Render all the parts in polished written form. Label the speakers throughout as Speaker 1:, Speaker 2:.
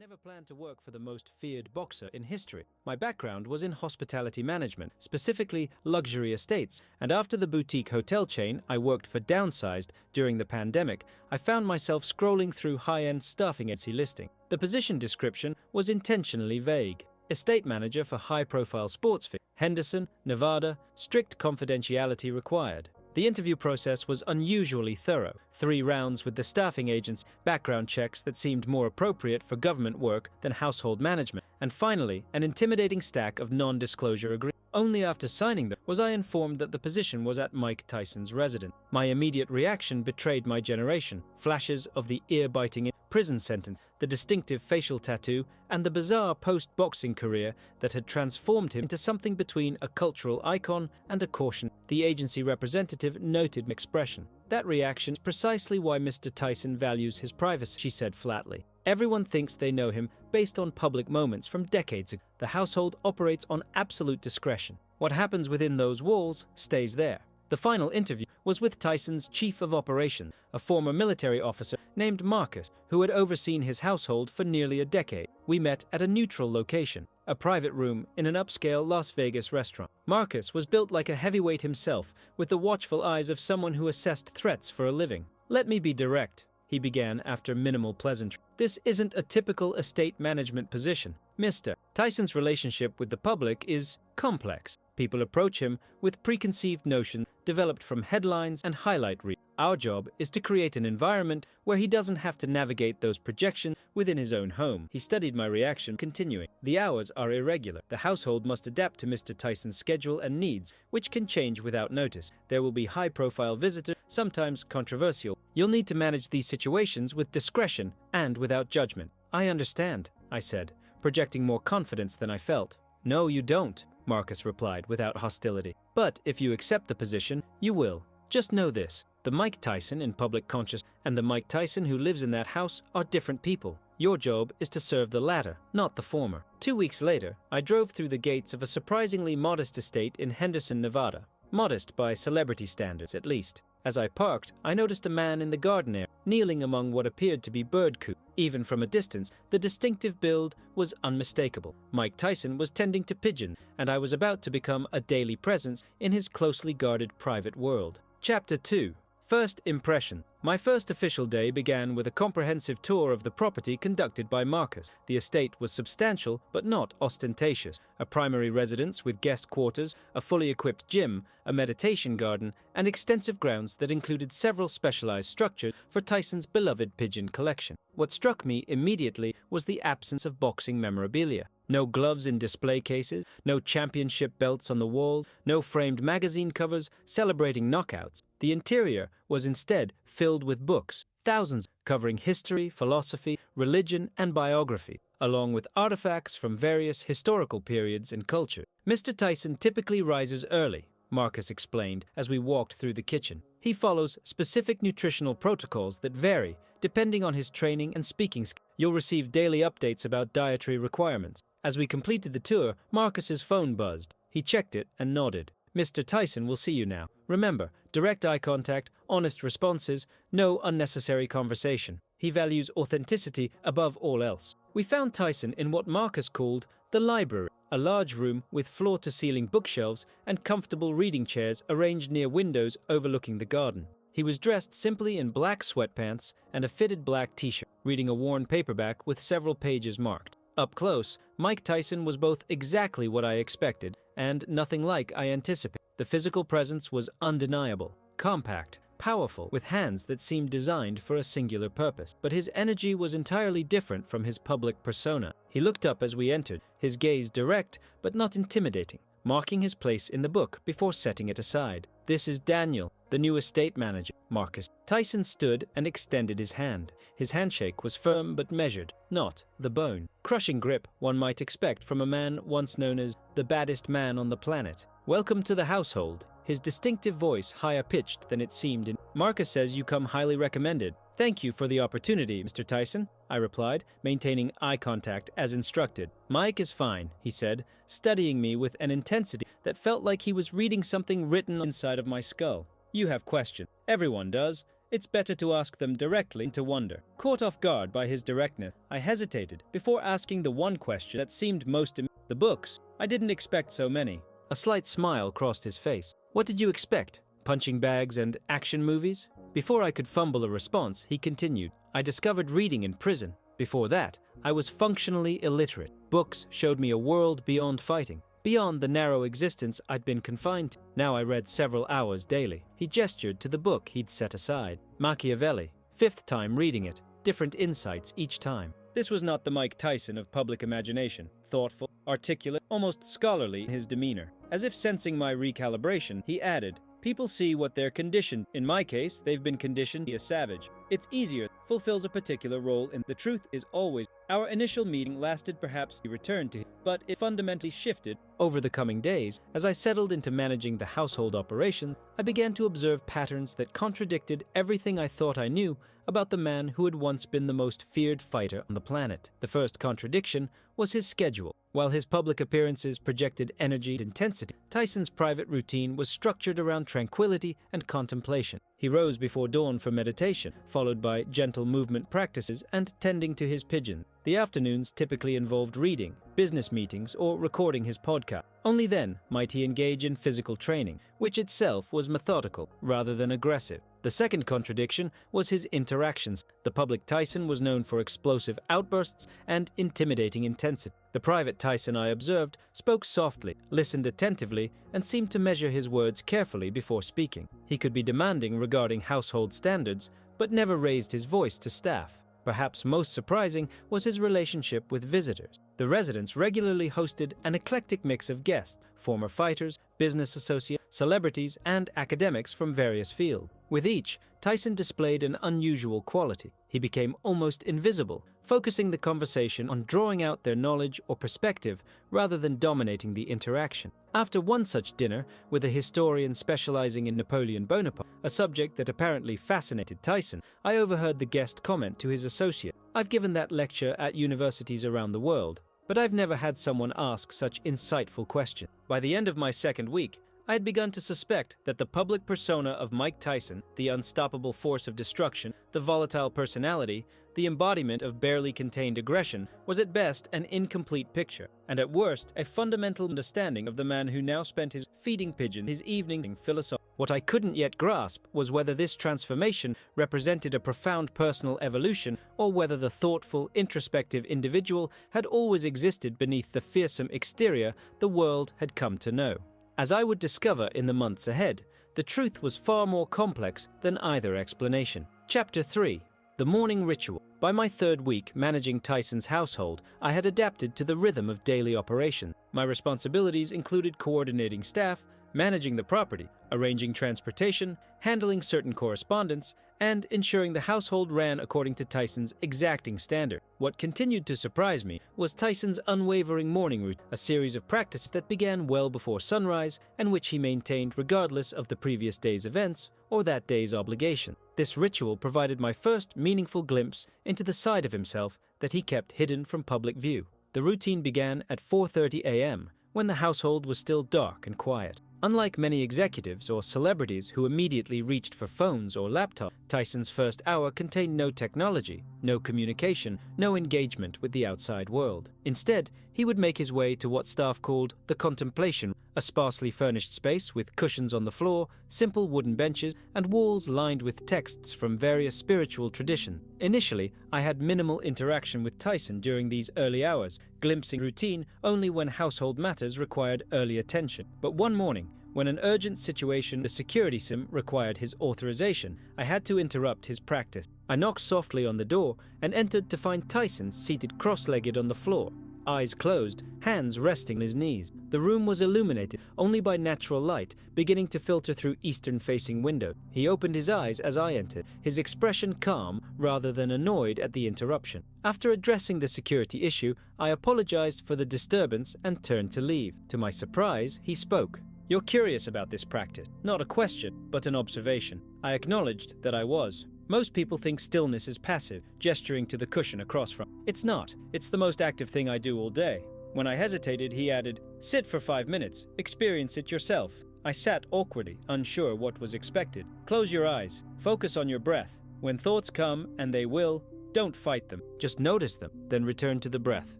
Speaker 1: never planned to work for the most feared boxer in history. My background was in hospitality management, specifically luxury estates, and after the boutique hotel chain I worked for downsized during the pandemic, I found myself scrolling through high-end staffing agency listing. The position description was intentionally vague. Estate manager for high-profile sports figure, Henderson, Nevada, strict confidentiality required. The interview process was unusually thorough. 3 rounds with the staffing agents, background checks that seemed more appropriate for government work than household management, and finally, an intimidating stack of non-disclosure agreements. Only after signing them was I informed that the position was at Mike Tyson's residence. My immediate reaction betrayed my generation. Flashes of the ear-biting prison sentence, the distinctive facial tattoo, and the bizarre post-boxing career that had transformed him into something between a cultural icon and a caution. The agency representative noted my expression. That reaction is precisely why Mr. Tyson values his privacy, she said flatly. Everyone thinks they know him based on public moments from decades ago. The household operates on absolute discretion. What happens within those walls stays there. The final interview was with Tyson's chief of operations, a former military officer named Marcus, who had overseen his household for nearly a decade. We met at a neutral location, a private room in an upscale Las Vegas restaurant. Marcus was built like a heavyweight himself, with the watchful eyes of someone who assessed threats for a living. "Let me be direct," he began after minimal pleasantry. "This isn't a typical estate management position. Mr. Tyson's relationship with the public is complex. People approach him with preconceived notions developed from headlines and highlight reels. Our job is to create an environment where he doesn't have to navigate those projections within his own home." He studied my reaction, continuing, "The hours are irregular. The household must adapt to Mr. Tyson's schedule and needs, which can change without notice. There will be high-profile visitors, sometimes controversial. You'll need to manage these situations with discretion and without judgment." "I understand," I said, projecting more confidence than I felt. "No, you don't," Marcus replied without hostility. "But if you accept the position, you will. Just know this. The Mike Tyson in public consciousness and the Mike Tyson who lives in that house are different people. Your job is to serve the latter, not the former." 2 weeks later, I drove through the gates of a surprisingly modest estate in Henderson, Nevada. Modest by celebrity standards, at least. As I parked, I noticed a man in the garden area, kneeling among what appeared to be bird coops. Even from a distance, the distinctive build was unmistakable. Mike Tyson was tending to pigeons, and I was about to become a daily presence in his closely guarded private world. Chapter 2. First Impression. My first official day began with a comprehensive tour of the property conducted by Marcus. The estate was substantial but not ostentatious. A primary residence with guest quarters, a fully equipped gym, a meditation garden, and extensive grounds that included several specialized structures for Tyson's beloved pigeon collection. What struck me immediately was the absence of boxing memorabilia. No gloves in display cases, no championship belts on the walls, no framed magazine covers celebrating knockouts. The interior was instead filled with books, thousands covering history, philosophy, religion, and biography, along with artifacts from various historical periods and cultures. "Mr. Tyson typically rises early," Marcus explained as we walked through the kitchen. "He follows specific nutritional protocols that vary depending on his training and speaking skills. You'll receive daily updates about dietary requirements." As we completed the tour, Marcus's phone buzzed. He checked it and nodded. "Mr. Tyson will see you now. Remember, direct eye contact, honest responses, no unnecessary conversation. He values authenticity above all else." We found Tyson in what Marcus called the library, a large room with floor-to-ceiling bookshelves and comfortable reading chairs arranged near windows overlooking the garden. He was dressed simply in black sweatpants and a fitted black t-shirt, reading a worn paperback with several pages marked. Up close, Mike Tyson was both exactly what I expected and nothing like I anticipated. The physical presence was undeniable, compact, powerful, with hands that seemed designed for a singular purpose. But his energy was entirely different from his public persona. He looked up as we entered, his gaze direct but not intimidating, marking his place in the book before setting it aside. "This is Daniel, the new estate manager, Marcus." Tyson stood and extended his hand. His handshake was firm but measured, not the bone. Crushing grip one might expect from a man once known as the baddest man on the planet. "Welcome to the household." His distinctive voice higher-pitched than it seemed in. "Marcus says you come highly recommended." "Thank you for the opportunity, Mr. Tyson," I replied, maintaining eye contact as instructed. "Mike is fine," he said, studying me with an intensity that felt like he was reading something written inside of my skull. "You have questions. Everyone does. It's better to ask them directly than to wonder. Caught off guard by his directness, I hesitated before asking the one question that seemed most the books. I didn't expect so many. A slight smile crossed his face. What did you expect? Punching bags and action movies? Before I could fumble a response, he continued. I discovered reading in prison. Before that, I was functionally illiterate. Books showed me a world beyond fighting, beyond the narrow existence I'd been confined to. Now I read several hours daily. He gestured to the book he'd set aside. Machiavelli. 5th time reading it. Different insights each time. This was not the Mike Tyson of public imagination. Thoughtful, articulate, almost scholarly in his demeanor. As if sensing my recalibration, he added, people see what they're conditioned. In my case, they've been conditioned to be a savage. It's easier, fulfills a particular role, and the truth is always. Our initial meeting lasted perhaps he returned to, but it fundamentally shifted. Over the coming days, as I settled into managing the household operations, I began to observe patterns that contradicted everything I thought I knew about the man who had once been the most feared fighter on the planet. The first contradiction was his schedule. While his public appearances projected energy and intensity, Tyson's private routine was structured around tranquility and contemplation. He rose before dawn for meditation, followed by gentle movement practices and tending to his pigeons. The afternoons typically involved reading, business meetings, or recording his podcast. Only then might he engage in physical training, which itself was methodical rather than aggressive. The second contradiction was his interactions. The public Tyson was known for explosive outbursts and intimidating intensity. The private Tyson I observed spoke softly, listened attentively, and seemed to measure his words carefully before speaking. He could be demanding regarding household standards, but never raised his voice to staff. Perhaps most surprising was his relationship with visitors. The residence regularly hosted an eclectic mix of guests, former fighters, business associates, celebrities, and academics from various fields. With each, Tyson displayed an unusual quality. He became almost invisible, focusing the conversation on drawing out their knowledge or perspective rather than dominating the interaction. After one such dinner, with a historian specializing in Napoleon Bonaparte, a subject that apparently fascinated Tyson, I overheard the guest comment to his associate, "I've given that lecture at universities around the world, but I've never had someone ask such insightful questions." By the end of my second week, I had begun to suspect that the public persona of Mike Tyson, the unstoppable force of destruction, the volatile personality, the embodiment of barely contained aggression, was at best an incomplete picture, and at worst a fundamental understanding of the man who now spent his feeding pigeon his evenings in philosophy. What I couldn't yet grasp was whether this transformation represented a profound personal evolution or whether the thoughtful, introspective individual had always existed beneath the fearsome exterior the world had come to know. As I would discover in the months ahead, the truth was far more complex than either explanation. Chapter 3. The Morning Ritual. By my third week managing Tyson's household, I had adapted to the rhythm of daily operation. My responsibilities included coordinating staff, managing the property, arranging transportation, handling certain correspondence, and ensuring the household ran according to Tyson's exacting standard. What continued to surprise me was Tyson's unwavering morning routine, a series of practices that began well before sunrise and which he maintained regardless of the previous day's events or that day's obligation. This ritual provided my first meaningful glimpse into the side of himself that he kept hidden from public view. The routine began at 4:30 a.m., when the household was still dark and quiet. Unlike many executives or celebrities who immediately reached for phones or laptops, Tyson's first hour contained no technology, no communication, no engagement with the outside world. Instead, he would make his way to what staff called the contemplation, a sparsely furnished space with cushions on the floor, simple wooden benches, and walls lined with texts from various spiritual traditions. Initially, I had minimal interaction with Tyson during these early hours, glimpsing routine only when household matters required early attention. But one morning, when an urgent situation, the security sim, required his authorization, I had to interrupt his practice. I knocked softly on the door and entered to find Tyson seated cross-legged on the floor, eyes closed, hands resting on his knees. The room was illuminated only by natural light, beginning to filter through eastern-facing window. He opened his eyes as I entered, his expression calm rather than annoyed at the interruption. After addressing the security issue, I apologized for the disturbance and turned to leave. To my surprise, he spoke. "You're curious about this practice. Not a question, but an observation." I acknowledged that I was. Most people think stillness is passive, gesturing to the cushion across from. It's not. It's the most active thing I do all day. When I hesitated, he added, "Sit for 5 minutes. Experience it yourself." I sat awkwardly, unsure what was expected. Close your eyes. Focus on your breath. When thoughts come, and they will, don't fight them. Just notice them, then return to the breath.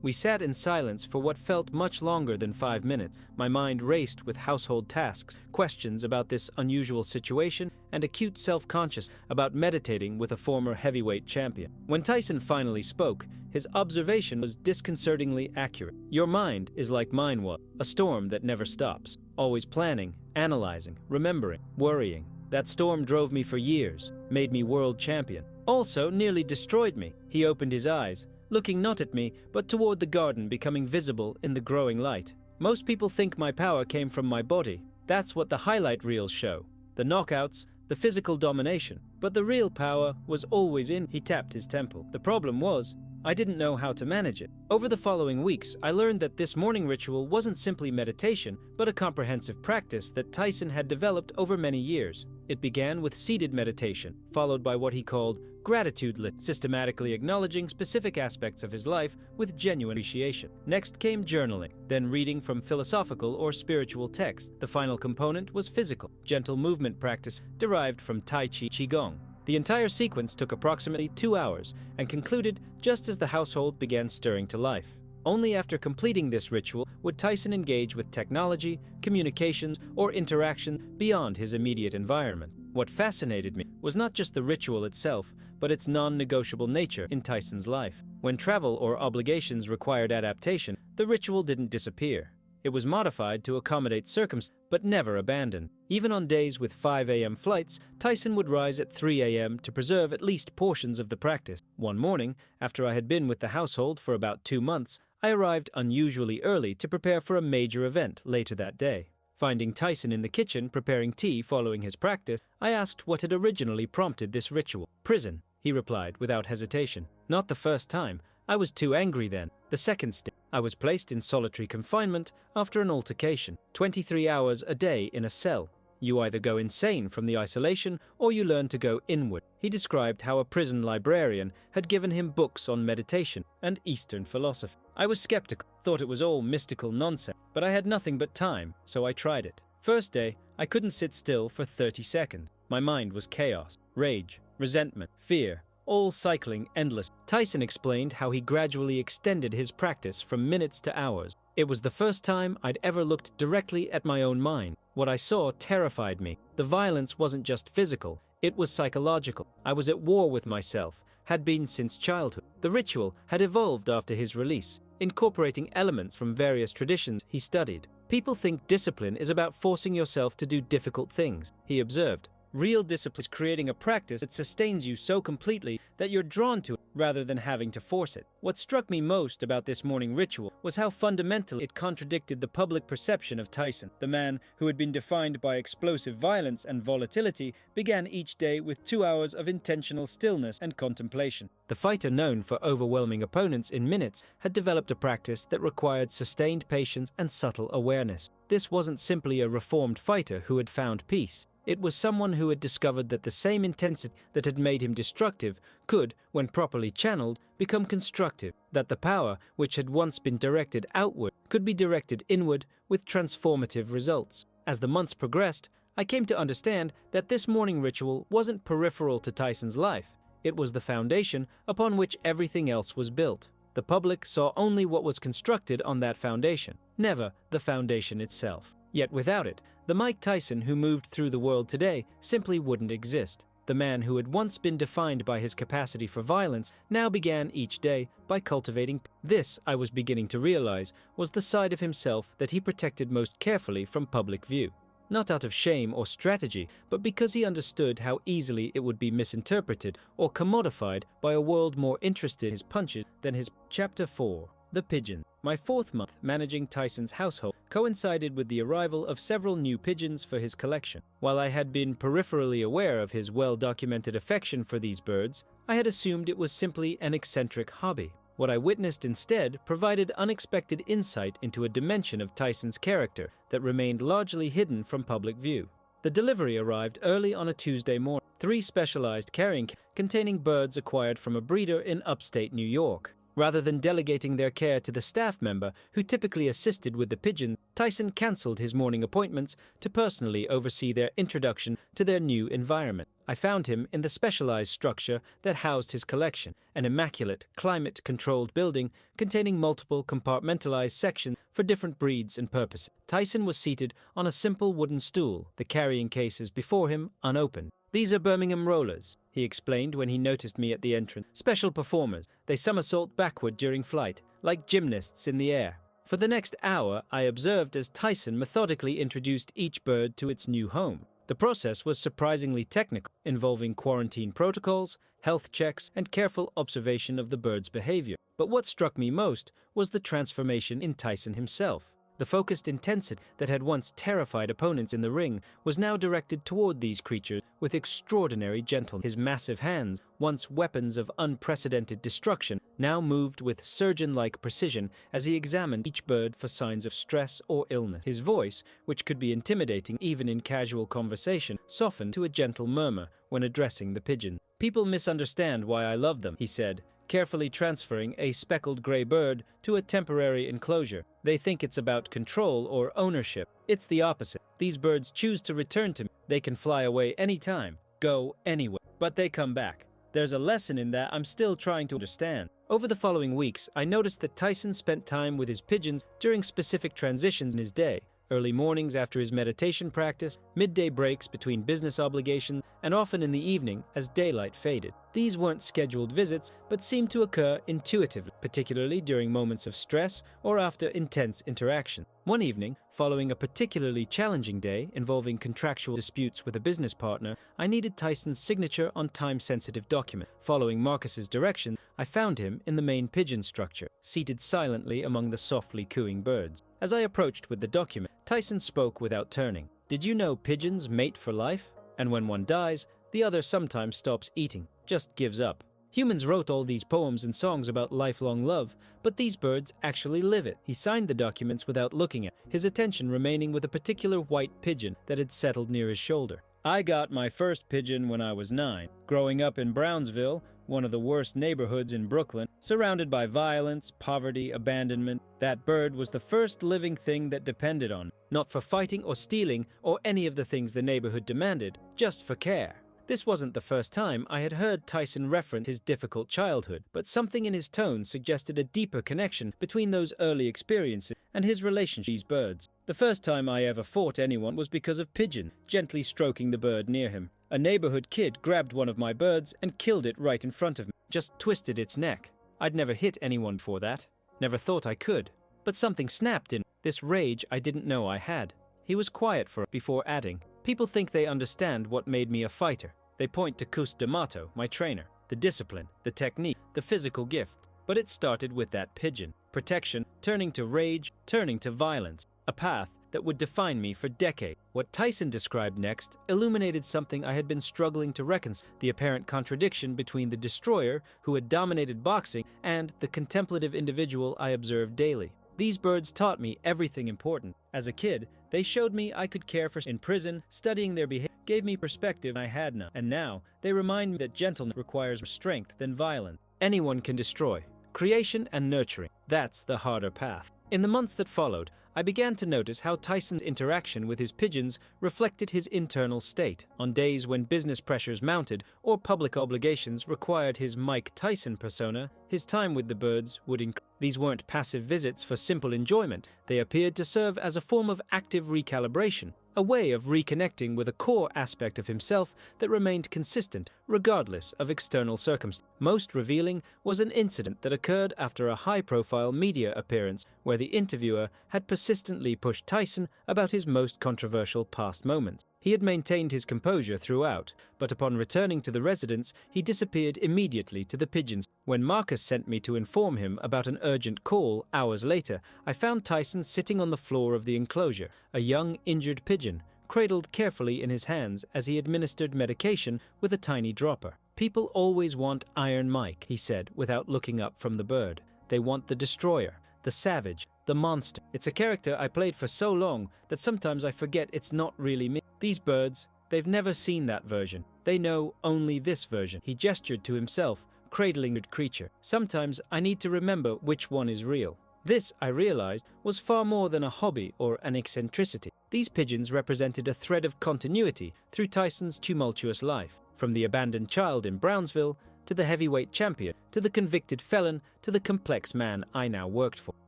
Speaker 1: We sat in silence for what felt much longer than 5 minutes. My mind raced with household tasks, questions about this unusual situation, and acute self-conscious about meditating with a former heavyweight champion. When Tyson finally spoke, his observation was disconcertingly accurate. Your mind is like mine was, a storm that never stops, always planning, analyzing, remembering, worrying. That storm drove me for years, made me world champion. Also nearly destroyed me. He opened his eyes, looking not at me, but toward the garden becoming visible in the growing light. Most people think my power came from my body. That's what the highlight reels show. The knockouts, the physical domination. But the real power was always in. He tapped his temple. The problem was, I didn't know how to manage it. Over the following weeks, I learned that this morning ritual wasn't simply meditation, but a comprehensive practice that Tyson had developed over many years. It began with seated meditation, followed by what he called gratitude lit, systematically acknowledging specific aspects of his life with genuine appreciation. Next came journaling, then reading from philosophical or spiritual texts. The final component was physical, gentle movement practice derived from Tai Chi Qigong. The entire sequence took approximately 2 hours and concluded just as the household began stirring to life. Only after completing this ritual would Tyson engage with technology, communications, or interaction beyond his immediate environment. What fascinated me was not just the ritual itself, but its non-negotiable nature in Tyson's life. When travel or obligations required adaptation, the ritual didn't disappear. It was modified to accommodate circumstances, but never abandoned. Even on days with 5 a.m. flights, Tyson would rise at 3 a.m. to preserve at least portions of the practice. One morning, after I had been with the household for about 2 months, I arrived unusually early to prepare for a major event later that day. Finding Tyson in the kitchen preparing tea following his practice, I asked what had originally prompted this ritual. Prison, he replied without hesitation. Not the first time. I was too angry then. The second step. I was placed in solitary confinement after an altercation. 23 hours a day in a cell. You either go insane from the isolation or you learn to go inward. He described how a prison librarian had given him books on meditation and Eastern philosophy. I was skeptical, thought it was all mystical nonsense, but I had nothing but time, so I tried it. First day, I couldn't sit still for 30 seconds. My mind was chaos, rage, resentment, fear, all cycling endless. Tyson explained how he gradually extended his practice from minutes to hours. It was the first time I'd ever looked directly at my own mind. What I saw terrified me. The violence wasn't just physical, it was psychological. I was at war with myself, had been since childhood. The ritual had evolved after his release, incorporating elements from various traditions he studied. People think discipline is about forcing yourself to do difficult things, he observed. Real discipline is creating a practice that sustains you so completely that you're drawn to it rather than having to force it. What struck me most about this morning ritual was how fundamentally it contradicted the public perception of Tyson. The man who had been defined by explosive violence and volatility began each day with 2 hours of intentional stillness and contemplation. The fighter known for overwhelming opponents in minutes had developed a practice that required sustained patience and subtle awareness. This wasn't simply a reformed fighter who had found peace. It was someone who had discovered that the same intensity that had made him destructive could, when properly channeled, become constructive, that the power which had once been directed outward could be directed inward with transformative results. As the months progressed, I came to understand that this morning ritual wasn't peripheral to Tyson's life. It was the foundation upon which everything else was built. The public saw only what was constructed on that foundation, never the foundation itself. Yet without it, the Mike Tyson who moved through the world today simply wouldn't exist. The man who had once been defined by his capacity for violence now began each day by cultivating. This, I was beginning to realize, was the side of himself that he protected most carefully from public view. Not out of shame or strategy, but because he understood how easily it would be misinterpreted or commodified by a world more interested in his punches than his. Chapter 4. The Pigeon. My 4th month managing Tyson's household coincided with the arrival of several new pigeons for his collection. While I had been peripherally aware of his well-documented affection for these birds, I had assumed it was simply an eccentric hobby. What I witnessed instead provided unexpected insight into a dimension of Tyson's character that remained largely hidden from public view. The delivery arrived early on a Tuesday morning. 3 specialized carrying containing birds acquired from a breeder in upstate New York. Rather than delegating their care to the staff member who typically assisted with the pigeons, Tyson cancelled his morning appointments to personally oversee their introduction to their new environment. I found him in the specialized structure that housed his collection, an immaculate, climate-controlled building containing multiple compartmentalized sections for different breeds and purposes. Tyson was seated on a simple wooden stool, the carrying cases before him unopened. "These are Birmingham rollers," he explained when he noticed me at the entrance. "Special performers. They somersault backward during flight, like gymnasts in the air." For the next hour, I observed as Tyson methodically introduced each bird to its new home. The process was surprisingly technical, involving quarantine protocols, health checks, and careful observation of the bird's behavior. But what struck me most was the transformation in Tyson himself. The focused intensity that had once terrified opponents in the ring was now directed toward these creatures with extraordinary gentleness. His massive hands, once weapons of unprecedented destruction, now moved with surgeon-like precision as he examined each bird for signs of stress or illness. His voice, which could be intimidating even in casual conversation, softened to a gentle murmur when addressing the pigeon. "People misunderstand why I love them," he said, carefully transferring a speckled gray bird to a temporary enclosure. "They think it's about control or ownership. It's the opposite. These birds choose to return to me. They can fly away anytime, go anywhere, but they come back. There's a lesson in that I'm still trying to understand." Over the following weeks, I noticed that Tyson spent time with his pigeons during specific transitions in his day. Early mornings after his meditation practice, midday breaks between business obligations, and often in the evening as daylight faded. These weren't scheduled visits, but seemed to occur intuitively, particularly during moments of stress or after intense interaction. One evening, following a particularly challenging day involving contractual disputes with a business partner, I needed Tyson's signature on time-sensitive document. Following Marcus's direction, I found him in the main pigeon structure, seated silently among the softly cooing birds. As I approached with the document, Tyson spoke without turning. "Did you know pigeons mate for life? And when one dies, the other sometimes stops eating, just gives up. Humans wrote all these poems and songs about lifelong love, but these birds actually live it." He signed the documents without looking at, his attention remaining with a particular white pigeon that had settled near his shoulder. "I got my first pigeon when I was 9. Growing up in Brownsville, one of the worst neighborhoods in Brooklyn, surrounded by violence, poverty, abandonment, that bird was the first living thing that depended on me. Not for fighting or stealing or any of the things the neighborhood demanded, just for care." This wasn't the first time I had heard Tyson reference his difficult childhood, but something in his tone suggested a deeper connection between those early experiences and his relationship with these birds. "The first time I ever fought anyone was because of pigeon," gently stroking the bird near him. "A neighborhood kid grabbed one of my birds and killed it right in front of me, just twisted its neck. I'd never hit anyone before that, never thought I could. But something snapped in this rage I didn't know I had." He was quiet before adding, "People think they understand what made me a fighter. They point to Cus D'Amato, my trainer, the discipline, the technique, the physical gift. But it started with that pigeon. Protection, turning to rage, turning to violence. A path that would define me for decades." What Tyson described next illuminated something I had been struggling to reconcile: the apparent contradiction between the destroyer who had dominated boxing and the contemplative individual I observed daily. These birds taught me everything important. As a kid, they showed me I could care for in prison, studying their behavior gave me perspective I had none. And now, they remind me that gentleness requires more strength than violence. Anyone can destroy. Creation and nurturing, that's the harder path. In the months that followed, I began to notice how Tyson's interaction with his pigeons reflected his internal state. On days when business pressures mounted or public obligations required his Mike Tyson persona, his time with the birds would increase. These weren't passive visits for simple enjoyment. They appeared to serve as a form of active recalibration, a way of reconnecting with a core aspect of himself that remained consistent regardless of external circumstances. Most revealing was an incident that occurred after a high-profile media appearance where the interviewer had persistently pushed Tyson about his most controversial past moments. He had maintained his composure throughout, but upon returning to the residence, he disappeared immediately to the pigeons. When Marcus sent me to inform him about an urgent call hours later, I found Tyson sitting on the floor of the enclosure, a young, injured pigeon, cradled carefully in his hands as he administered medication with a tiny dropper. "People always want Iron Mike," he said without looking up from the bird. "They want the destroyer, the savage, the monster. It's a character I played for so long that sometimes I forget it's not really me. These birds, they've never seen that version. They know only this version." He gestured to himself, cradling a creature. Sometimes I need to remember which one is real. This, I realized, was far more than a hobby or an eccentricity. These pigeons represented a thread of continuity through Tyson's tumultuous life, from the abandoned child in Brownsville to the heavyweight champion, to the convicted felon, to the complex man I now worked for.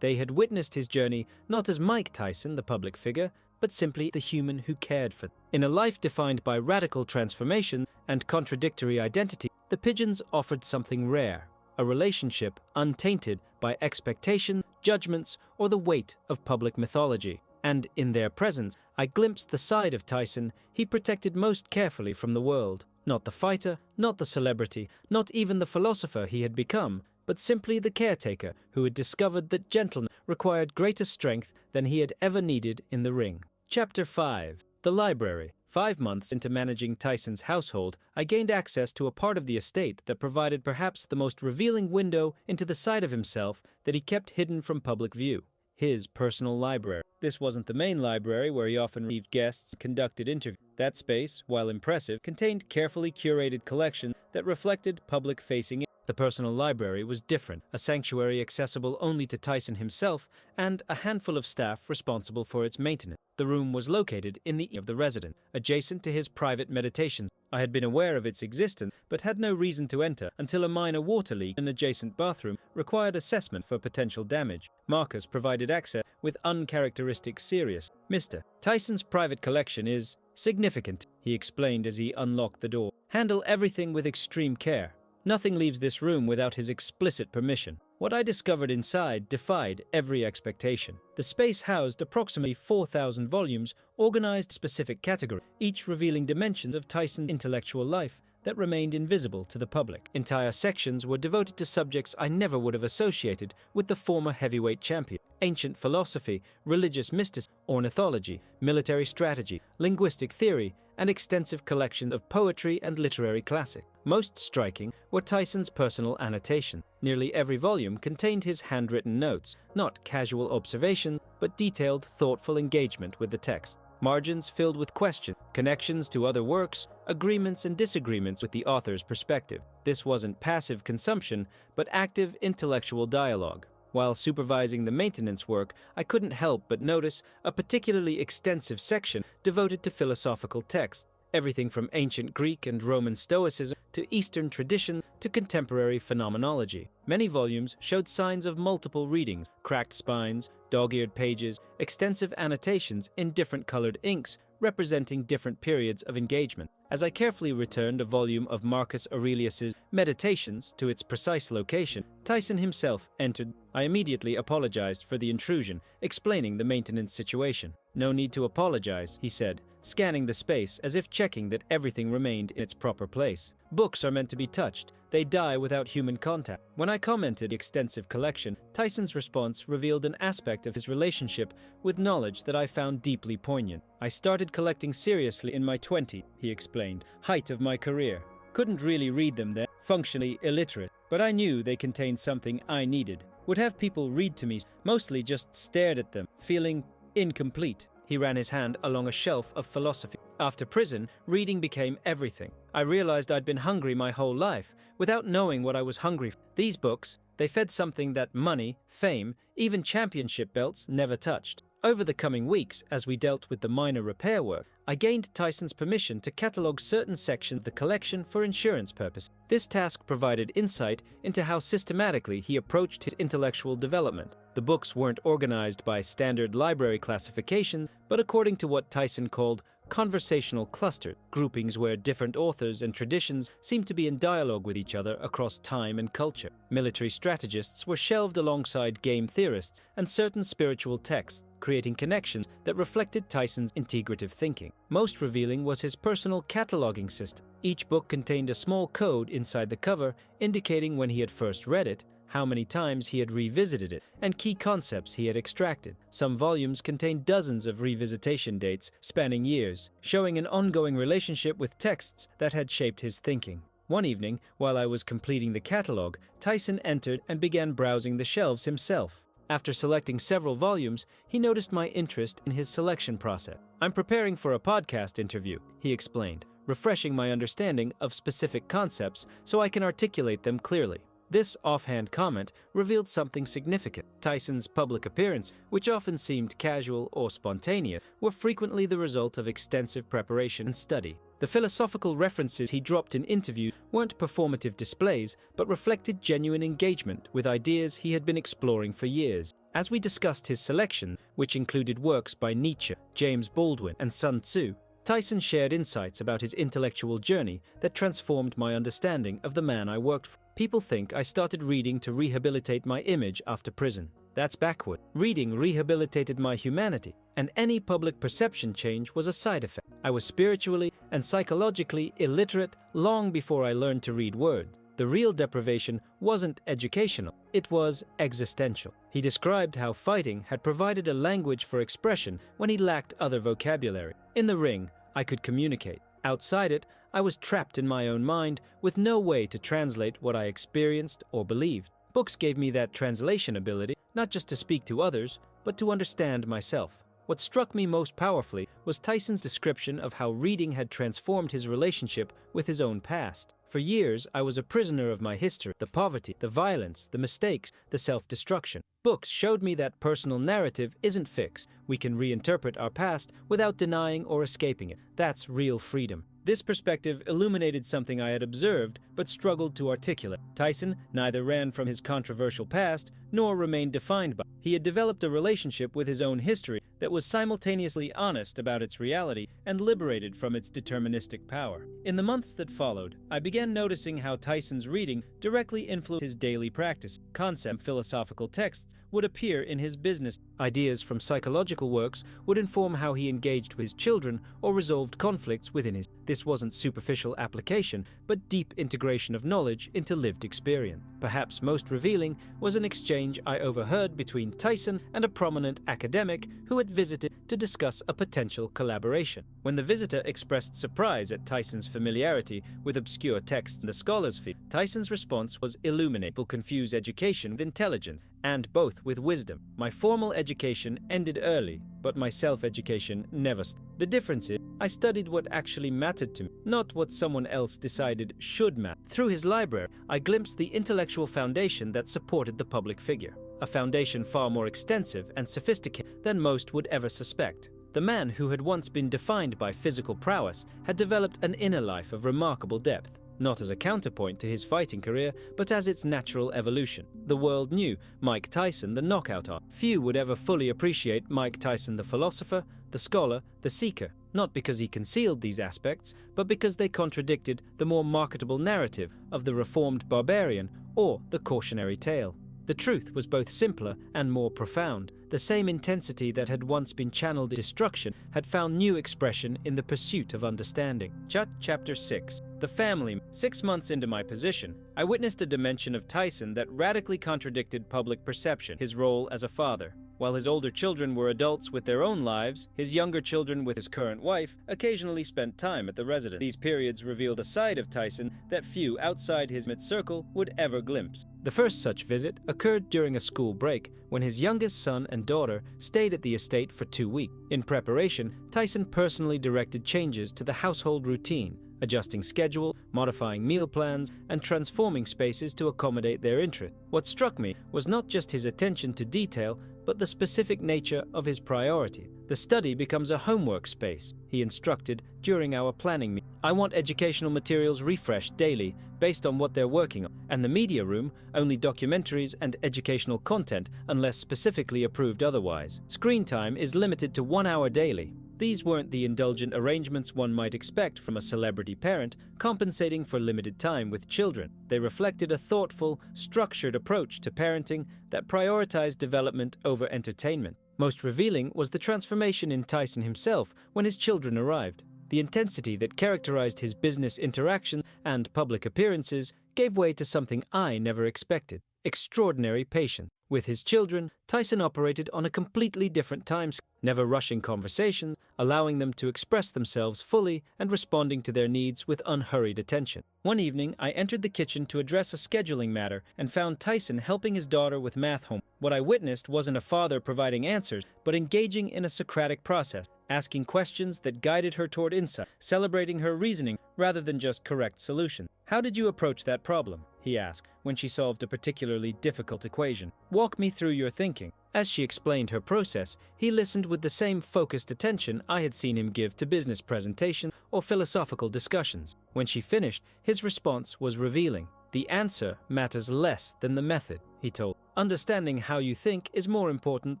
Speaker 1: They had witnessed his journey not as Mike Tyson, the public figure, but simply the human who cared for them. In a life defined by radical transformation and contradictory identity, the pigeons offered something rare, a relationship untainted by expectation, judgments, or the weight of public mythology. And in their presence, I glimpsed the side of Tyson he protected most carefully from the world. Not the fighter, not the celebrity, not even the philosopher he had become, but simply the caretaker who had discovered that gentleness required greater strength than he had ever needed in the ring. Chapter 5. The Library. 5 months into managing Tyson's household, I gained access to a part of the estate that provided perhaps the most revealing window into the side of himself that he kept hidden from public view. His personal library. This wasn't the main library where he often received guests and conducted interviews. That space, while impressive, contained carefully curated collections that reflected public-facing. The personal library was different, a sanctuary accessible only to Tyson himself and a handful of staff responsible for its maintenance. The room was located in the of the resident, adjacent to his private meditations. I had been aware of its existence, but had no reason to enter until a minor water leak in an adjacent bathroom required assessment for potential damage. Marcus provided access with uncharacteristic seriousness. Mr. Tyson's private collection is significant, he explained as he unlocked the door. Handle everything with extreme care. Nothing leaves this room without his explicit permission. What I discovered inside defied every expectation. The space housed approximately 4,000 volumes organized specific categories, each revealing dimensions of Tyson's intellectual life that remained invisible to the public. Entire sections were devoted to subjects I never would have associated with the former heavyweight champion. Ancient philosophy, religious mysticism, ornithology, military strategy, linguistic theory, and extensive collection of poetry and literary classics. Most striking were Tyson's personal annotations. Nearly every volume contained his handwritten notes, not casual observation, but detailed, thoughtful engagement with the text. Margins filled with questions, connections to other works, agreements and disagreements with the author's perspective. This wasn't passive consumption, but active intellectual dialogue. While supervising the maintenance work, I couldn't help but notice a particularly extensive section devoted to philosophical texts. Everything from ancient Greek and Roman Stoicism to Eastern tradition to contemporary phenomenology. Many volumes showed signs of multiple readings, cracked spines, dog-eared pages, extensive annotations in different colored inks representing different periods of engagement. As I carefully returned a volume of Marcus Aurelius's Meditations to its precise location, Tyson himself entered. I immediately apologized for the intrusion, explaining the maintenance situation. "No need to apologize," he said, scanning the space as if checking that everything remained in its proper place. "Books are meant to be touched. They die without human contact." When I commented the extensive collection, Tyson's response revealed an aspect of his relationship with knowledge that I found deeply poignant. "I started collecting seriously in my 20s, he explained, height of my career. Couldn't really read them then, functionally illiterate, but I knew they contained something I needed. Would have people read to me, mostly just stared at them, feeling incomplete." He ran his hand along a shelf of philosophy. "After prison, reading became everything. I realized I'd been hungry my whole life, without knowing what I was hungry for. These books, they fed something that money, fame, even championship belts never touched." Over the coming weeks, as we dealt with the minor repair work, I gained Tyson's permission to catalog certain sections of the collection for insurance purposes. This task provided insight into how systematically he approached his intellectual development. The books weren't organized by standard library classifications, but according to what Tyson called conversational clusters, groupings where different authors and traditions seemed to be in dialogue with each other across time and culture. Military strategists were shelved alongside game theorists and certain spiritual texts, creating connections that reflected Tyson's integrative thinking. Most revealing was his personal cataloging system. Each book contained a small code inside the cover indicating when he had first read it, how many times he had revisited it, and key concepts he had extracted. Some volumes contained dozens of revisitation dates spanning years, showing an ongoing relationship with texts that had shaped his thinking. One evening, while I was completing the catalog, Tyson entered and began browsing the shelves himself. After selecting several volumes, he noticed my interest in his selection process. "I'm preparing for a podcast interview," he explained, refreshing my understanding of specific concepts so I can articulate them clearly. This offhand comment revealed something significant. Tyson's public appearances, which often seemed casual or spontaneous, were frequently the result of extensive preparation and study. The philosophical references he dropped in interviews weren't performative displays, but reflected genuine engagement with ideas he had been exploring for years. As we discussed his selection, which included works by Nietzsche, James Baldwin, and Sun Tzu, Tyson shared insights about his intellectual journey that transformed my understanding of the man I worked for. People think I started reading to rehabilitate my image after prison. That's backward. Reading rehabilitated my humanity, and any public perception change was a side effect. I was spiritually and psychologically illiterate long before I learned to read words. The real deprivation wasn't educational, it was existential. He described how fighting had provided a language for expression when he lacked other vocabulary. In the ring, I could communicate. Outside it, I was trapped in my own mind with no way to translate what I experienced or believed. Books gave me that translation ability, not just to speak to others, but to understand myself. What struck me most powerfully was Tyson's description of how reading had transformed his relationship with his own past. For years, I was a prisoner of my history, the poverty, the violence, the mistakes, the self-destruction. Books showed me that personal narrative isn't fixed. We can reinterpret our past without denying or escaping it. That's real freedom. This perspective illuminated something I had observed but struggled to articulate. Tyson neither ran from his controversial past nor remained defined by it. He had developed a relationship with his own history that was simultaneously honest about its reality and liberated from its deterministic power. In the months that followed, I began noticing how Tyson's reading directly influenced his daily practice. Concept philosophical texts would appear in his business. Ideas from psychological works would inform how he engaged with his children or resolved conflicts within his. This wasn't superficial application, but deep integration of knowledge into lived experience. Perhaps most revealing was an exchange I overheard between Tyson and a prominent academic who had visited to discuss a potential collaboration. When the visitor expressed surprise at Tyson's familiarity with obscure texts in the scholars' field, Tyson's response was illuminate. People confuse education with intelligence, and both with wisdom. My formal education ended early, but my self-education never stopped. The difference is, I studied what actually mattered to me, not what someone else decided should matter. Through his library, I glimpsed the intellectual foundation that supported the public figure, a foundation far more extensive and sophisticated than most would ever suspect. The man who had once been defined by physical prowess had developed an inner life of remarkable depth. Not as a counterpoint to his fighting career, but as its natural evolution. The world knew Mike Tyson, the knockout artist. Few would ever fully appreciate Mike Tyson, the philosopher, the scholar, the seeker, not because he concealed these aspects, but because they contradicted the more marketable narrative of the reformed barbarian or the cautionary tale. The truth was both simpler and more profound. The same intensity that had once been channeled in destruction had found new expression in the pursuit of understanding. Chapter 6. The Family. 6 months into my position, I witnessed a dimension of Tyson that radically contradicted public perception, his role as a father. While his older children were adults with their own lives, his younger children with his current wife occasionally spent time at the residence. These periods revealed a side of Tyson that few outside his intimate circle would ever glimpse. The first such visit occurred during a school break when his youngest son and daughter stayed at the estate for 2 weeks. In preparation, Tyson personally directed changes to the household routine, adjusting schedule, modifying meal plans, and transforming spaces to accommodate their interests. What struck me was not just his attention to detail, but the specific nature of his priority. The study becomes a homework space, he instructed during our planning meeting. I want educational materials refreshed daily based on what they're working on, and the media room, only documentaries and educational content unless specifically approved otherwise. Screen time is limited to 1 hour daily. These weren't the indulgent arrangements one might expect from a celebrity parent compensating for limited time with children. They reflected a thoughtful, structured approach to parenting that prioritized development over entertainment. Most revealing was the transformation in Tyson himself when his children arrived. The intensity that characterized his business interactions and public appearances gave way to something I never expected: extraordinary patience. With his children, Tyson operated on a completely different time scale. never rushing conversations, allowing them to express themselves fully and responding to their needs with unhurried attention. One evening, I entered the kitchen to address a scheduling matter and found Tyson helping his daughter with math homework. What I witnessed wasn't a father providing answers, but engaging in a Socratic process, asking questions that guided her toward insight, celebrating her reasoning rather than just correct solutions. "How did you approach that problem?" he asked, when she solved a particularly difficult equation. "Walk me through your thinking." As she explained her process, he listened with the same focused attention I had seen him give to business presentations or philosophical discussions. When she finished, his response was revealing. "The answer matters less than the method," he told. "Understanding how you think is more important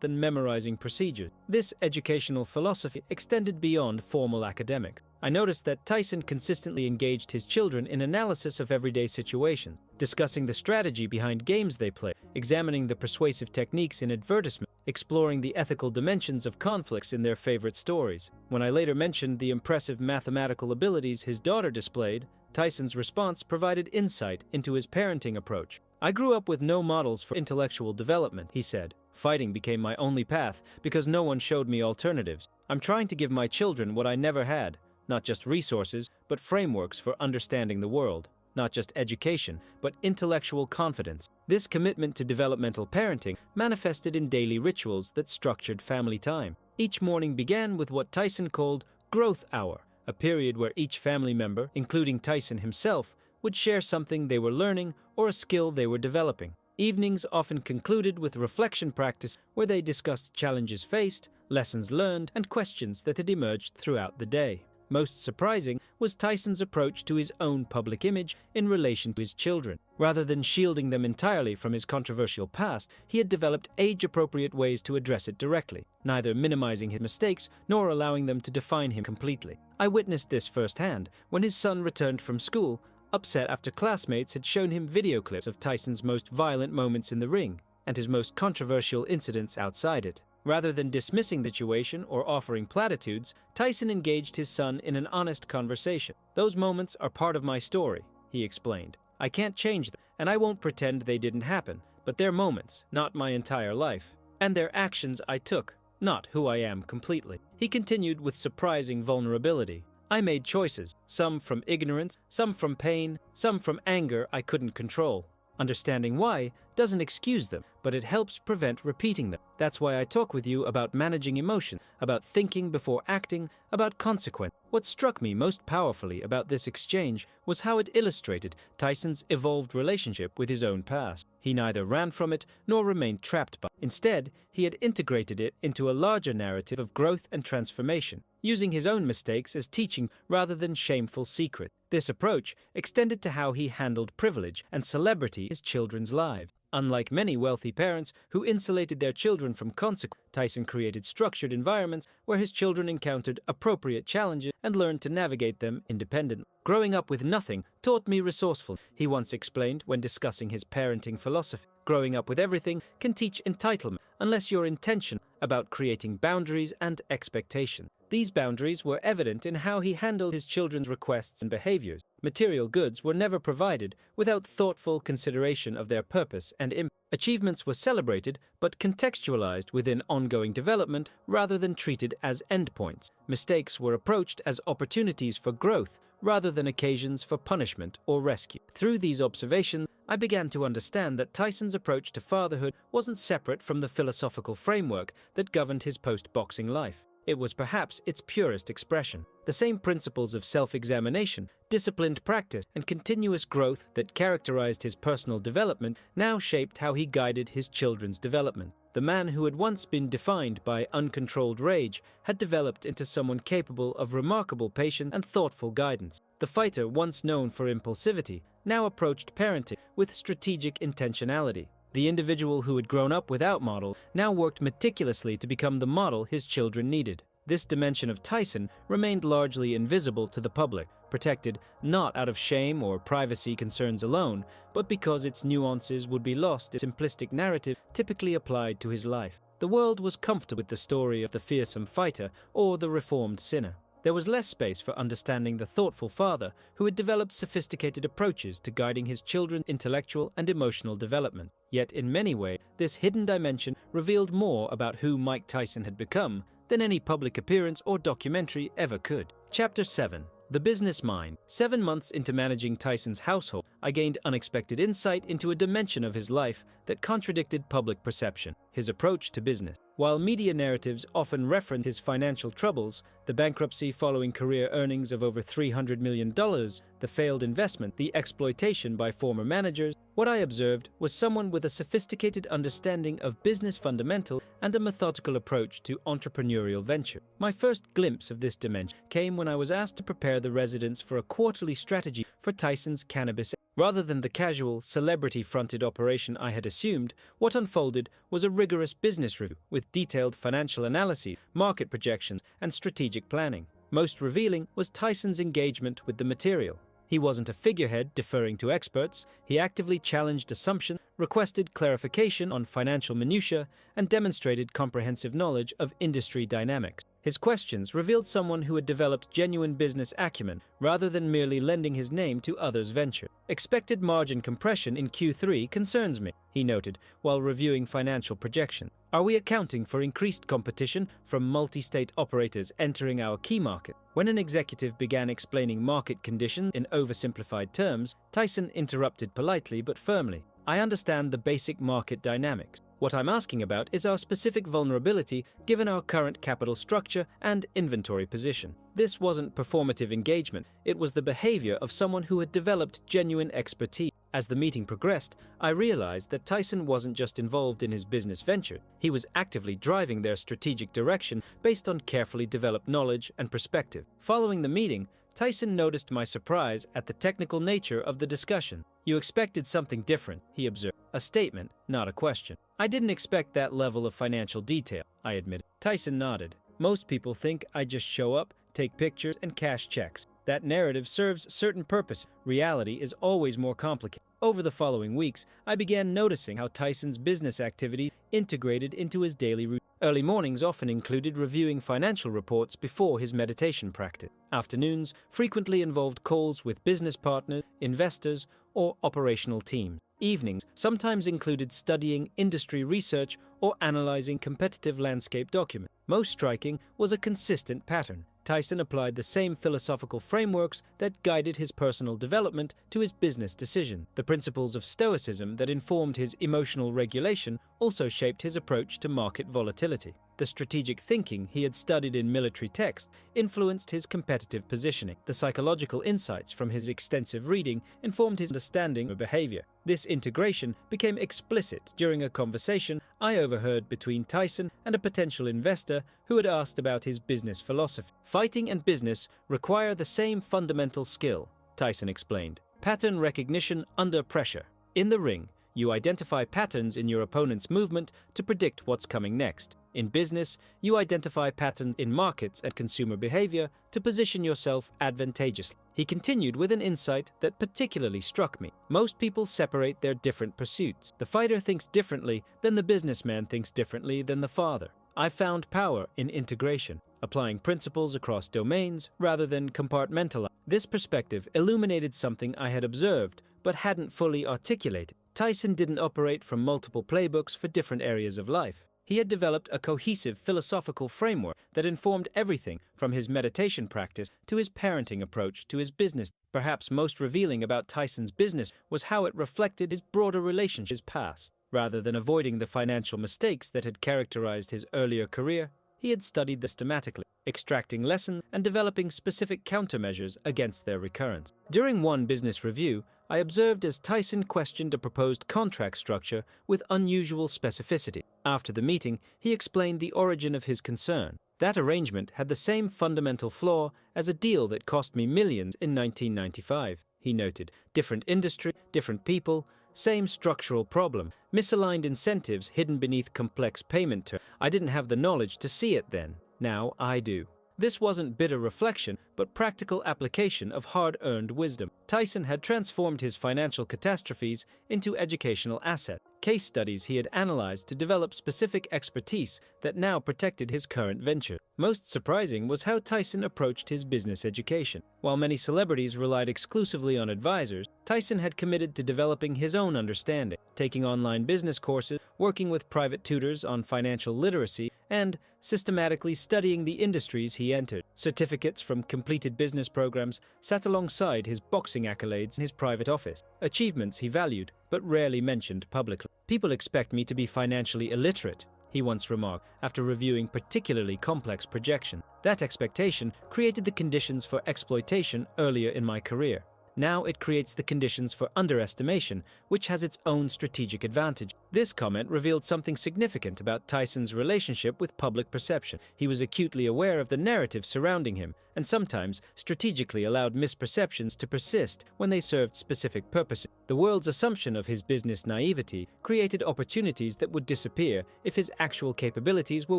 Speaker 1: than memorizing procedures." This educational philosophy extended beyond formal academics. I noticed that Tyson consistently engaged his children in analysis of everyday situations, discussing the strategy behind games they play, examining the persuasive techniques in advertisements, exploring the ethical dimensions of conflicts in their favorite stories. When I later mentioned the impressive mathematical abilities his daughter displayed, Tyson's response provided insight into his parenting approach. "I grew up with no models for intellectual development," he said. "Fighting became my only path because no one showed me alternatives. I'm trying to give my children what I never had. Not just resources, but frameworks for understanding the world. Not just education, but intellectual confidence." This commitment to developmental parenting manifested in daily rituals that structured family time. Each morning began with what Tyson called growth hour, a period where each family member, including Tyson himself, would share something they were learning or a skill they were developing. Evenings often concluded with reflection practice where they discussed challenges faced, lessons learned, and questions that had emerged throughout the day. Most surprising was Tyson's approach to his own public image in relation to his children. Rather than shielding them entirely from his controversial past, he had developed age-appropriate ways to address it directly, neither minimizing his mistakes nor allowing them to define him completely. I witnessed this firsthand when his son returned from school, upset after classmates had shown him video clips of Tyson's most violent moments in the ring and his most controversial incidents outside it. Rather than dismissing the situation or offering platitudes, Tyson engaged his son in an honest conversation. "Those moments are part of my story," he explained. "I can't change them, and I won't pretend they didn't happen, but they're moments, not my entire life. And they're actions I took, not who I am completely." He continued with surprising vulnerability. "I made choices, some from ignorance, some from pain, some from anger I couldn't control. Understanding why doesn't excuse them, but it helps prevent repeating them. That's why I talk with you about managing emotion, about thinking before acting, about consequence." What struck me most powerfully about this exchange was how it illustrated Tyson's evolved relationship with his own past. He neither ran from it nor remained trapped by it. Instead, he had integrated it into a larger narrative of growth and transformation, using his own mistakes as teaching rather than shameful secrets. This approach extended to how he handled privilege and celebrity in his children's lives. Unlike many wealthy parents who insulated their children from consequences, Tyson created structured environments where his children encountered appropriate challenges and learned to navigate them independently. "Growing up with nothing taught me resourcefulness," he once explained when discussing his parenting philosophy. "Growing up with everything can teach entitlement unless you're intentional about creating boundaries and expectations." These boundaries were evident in how he handled his children's requests and behaviors. Material goods were never provided without thoughtful consideration of their purpose and impact. Achievements were celebrated but contextualized within ongoing development rather than treated as endpoints. Mistakes were approached as opportunities for growth rather than occasions for punishment or rescue. Through these observations, I began to understand that Tyson's approach to fatherhood wasn't separate from the philosophical framework that governed his post-boxing life. It was perhaps its purest expression. The same principles of self-examination, disciplined practice, and continuous growth that characterized his personal development now shaped how he guided his children's development. The man who had once been defined by uncontrolled rage had developed into someone capable of remarkable patience and thoughtful guidance. The fighter, once known for impulsivity, now approached parenting with strategic intentionality. The individual who had grown up without model now worked meticulously to become the model his children needed. This dimension of Tyson remained largely invisible to the public, protected not out of shame or privacy concerns alone, but because its nuances would be lost in simplistic narrative typically applied to his life. The world was comfortable with the story of the fearsome fighter or the reformed sinner. There was less space for understanding the thoughtful father who had developed sophisticated approaches to guiding his children's intellectual and emotional development. Yet in many ways, this hidden dimension revealed more about who Mike Tyson had become than any public appearance or documentary ever could. Chapter 7. The Business Mind. 7 months into managing Tyson's household, I gained unexpected insight into a dimension of his life that contradicted public perception: his approach to business. While media narratives often reference his financial troubles, the bankruptcy following career earnings of over $300 million, the failed investment, the exploitation by former managers, what I observed was someone with a sophisticated understanding of business fundamentals and a methodical approach to entrepreneurial venture. My first glimpse of this dimension came when I was asked to prepare the residents for a quarterly strategy for Tyson's cannabis. Rather than the casual, celebrity-fronted operation I had assumed, what unfolded was a rigorous business review with detailed financial analyses, market projections, and strategic planning. Most revealing was Tyson's engagement with the material. He wasn't a figurehead deferring to experts. He actively challenged assumptions, requested clarification on financial minutiae, and demonstrated comprehensive knowledge of industry dynamics. His questions revealed someone who had developed genuine business acumen rather than merely lending his name to others' venture. Expected margin compression in Q3 concerns me, he noted while reviewing financial projections. Are we accounting for increased competition from multi-state operators entering our key market? When an executive began explaining market conditions in oversimplified terms, Tyson interrupted politely but firmly. I understand the basic market dynamics. What I'm asking about is our specific vulnerability given our current capital structure and inventory position. This wasn't performative engagement, it was the behavior of someone who had developed genuine expertise. As the meeting progressed, I realized that Tyson wasn't just involved in his business venture, he was actively driving their strategic direction based on carefully developed knowledge and perspective. Following the meeting, Tyson noticed my surprise at the technical nature of the discussion. You expected something different, he observed. A statement, not a question. I didn't expect that level of financial detail, I admitted. Tyson nodded. Most people think I just show up, take pictures, and cash checks. That narrative serves certain purpose. Reality is always more complicated. Over the following weeks, I began noticing how Tyson's business activity integrated into his daily routine. Early mornings often included reviewing financial reports before his meditation practice. Afternoons frequently involved calls with business partners, investors, or operational teams. Evenings sometimes included studying industry research or analyzing competitive landscape documents. Most striking was a consistent pattern. Tyson applied the same philosophical frameworks that guided his personal development to his business decisions. The principles of stoicism that informed his emotional regulation also shaped his approach to market volatility. The strategic thinking he had studied in military texts influenced his competitive positioning. The psychological insights from his extensive reading informed his understanding of behavior. This integration became explicit during a conversation I overheard between Tyson and a potential investor who had asked about his business philosophy. Fighting and business require the same fundamental skill, Tyson explained. Pattern recognition under pressure. In the ring, you identify patterns in your opponent's movement to predict what's coming next. In business, you identify patterns in markets and consumer behavior to position yourself advantageously. He continued with an insight that particularly struck me. Most people separate their different pursuits. The fighter thinks differently than the businessman thinks differently than the father. I found power in integration, applying principles across domains rather than compartmentalizing. This perspective illuminated something I had observed but hadn't fully articulated. Tyson didn't operate from multiple playbooks for different areas of life. He had developed a cohesive philosophical framework that informed everything from his meditation practice to his parenting approach to his business. Perhaps most revealing about Tyson's business was how it reflected his broader relationships past. Rather than avoiding the financial mistakes that had characterized his earlier career, he had studied them systematically, extracting lessons and developing specific countermeasures against their recurrence. During one business review, I observed as Tyson questioned a proposed contract structure with unusual specificity. After the meeting, he explained the origin of his concern. That arrangement had the same fundamental flaw as a deal that cost me millions in 1995, he noted. Different industry, different people, same structural problem, misaligned incentives hidden beneath complex payment terms. I didn't have the knowledge to see it then. Now I do. This wasn't bitter reflection, but practical application of hard-earned wisdom. Tyson had transformed his financial catastrophes into educational assets, case studies he had analyzed to develop specific expertise that now protected his current venture. Most surprising was how Tyson approached his business education. While many celebrities relied exclusively on advisors, Tyson had committed to developing his own understanding, taking online business courses, working with private tutors on financial literacy, and systematically studying the industries he entered. Certificates from completed business programs sat alongside his boxing accolades in his private office, achievements he valued but rarely mentioned publicly. "People expect me to be financially illiterate," he once remarked after reviewing particularly complex projections. That expectation created the conditions for exploitation earlier in my career. Now it creates the conditions for underestimation, which has its own strategic advantage. This comment revealed something significant about Tyson's relationship with public perception. He was acutely aware of the narrative surrounding him, and sometimes strategically allowed misperceptions to persist when they served specific purposes. The world's assumption of his business naivety created opportunities that would disappear if his actual capabilities were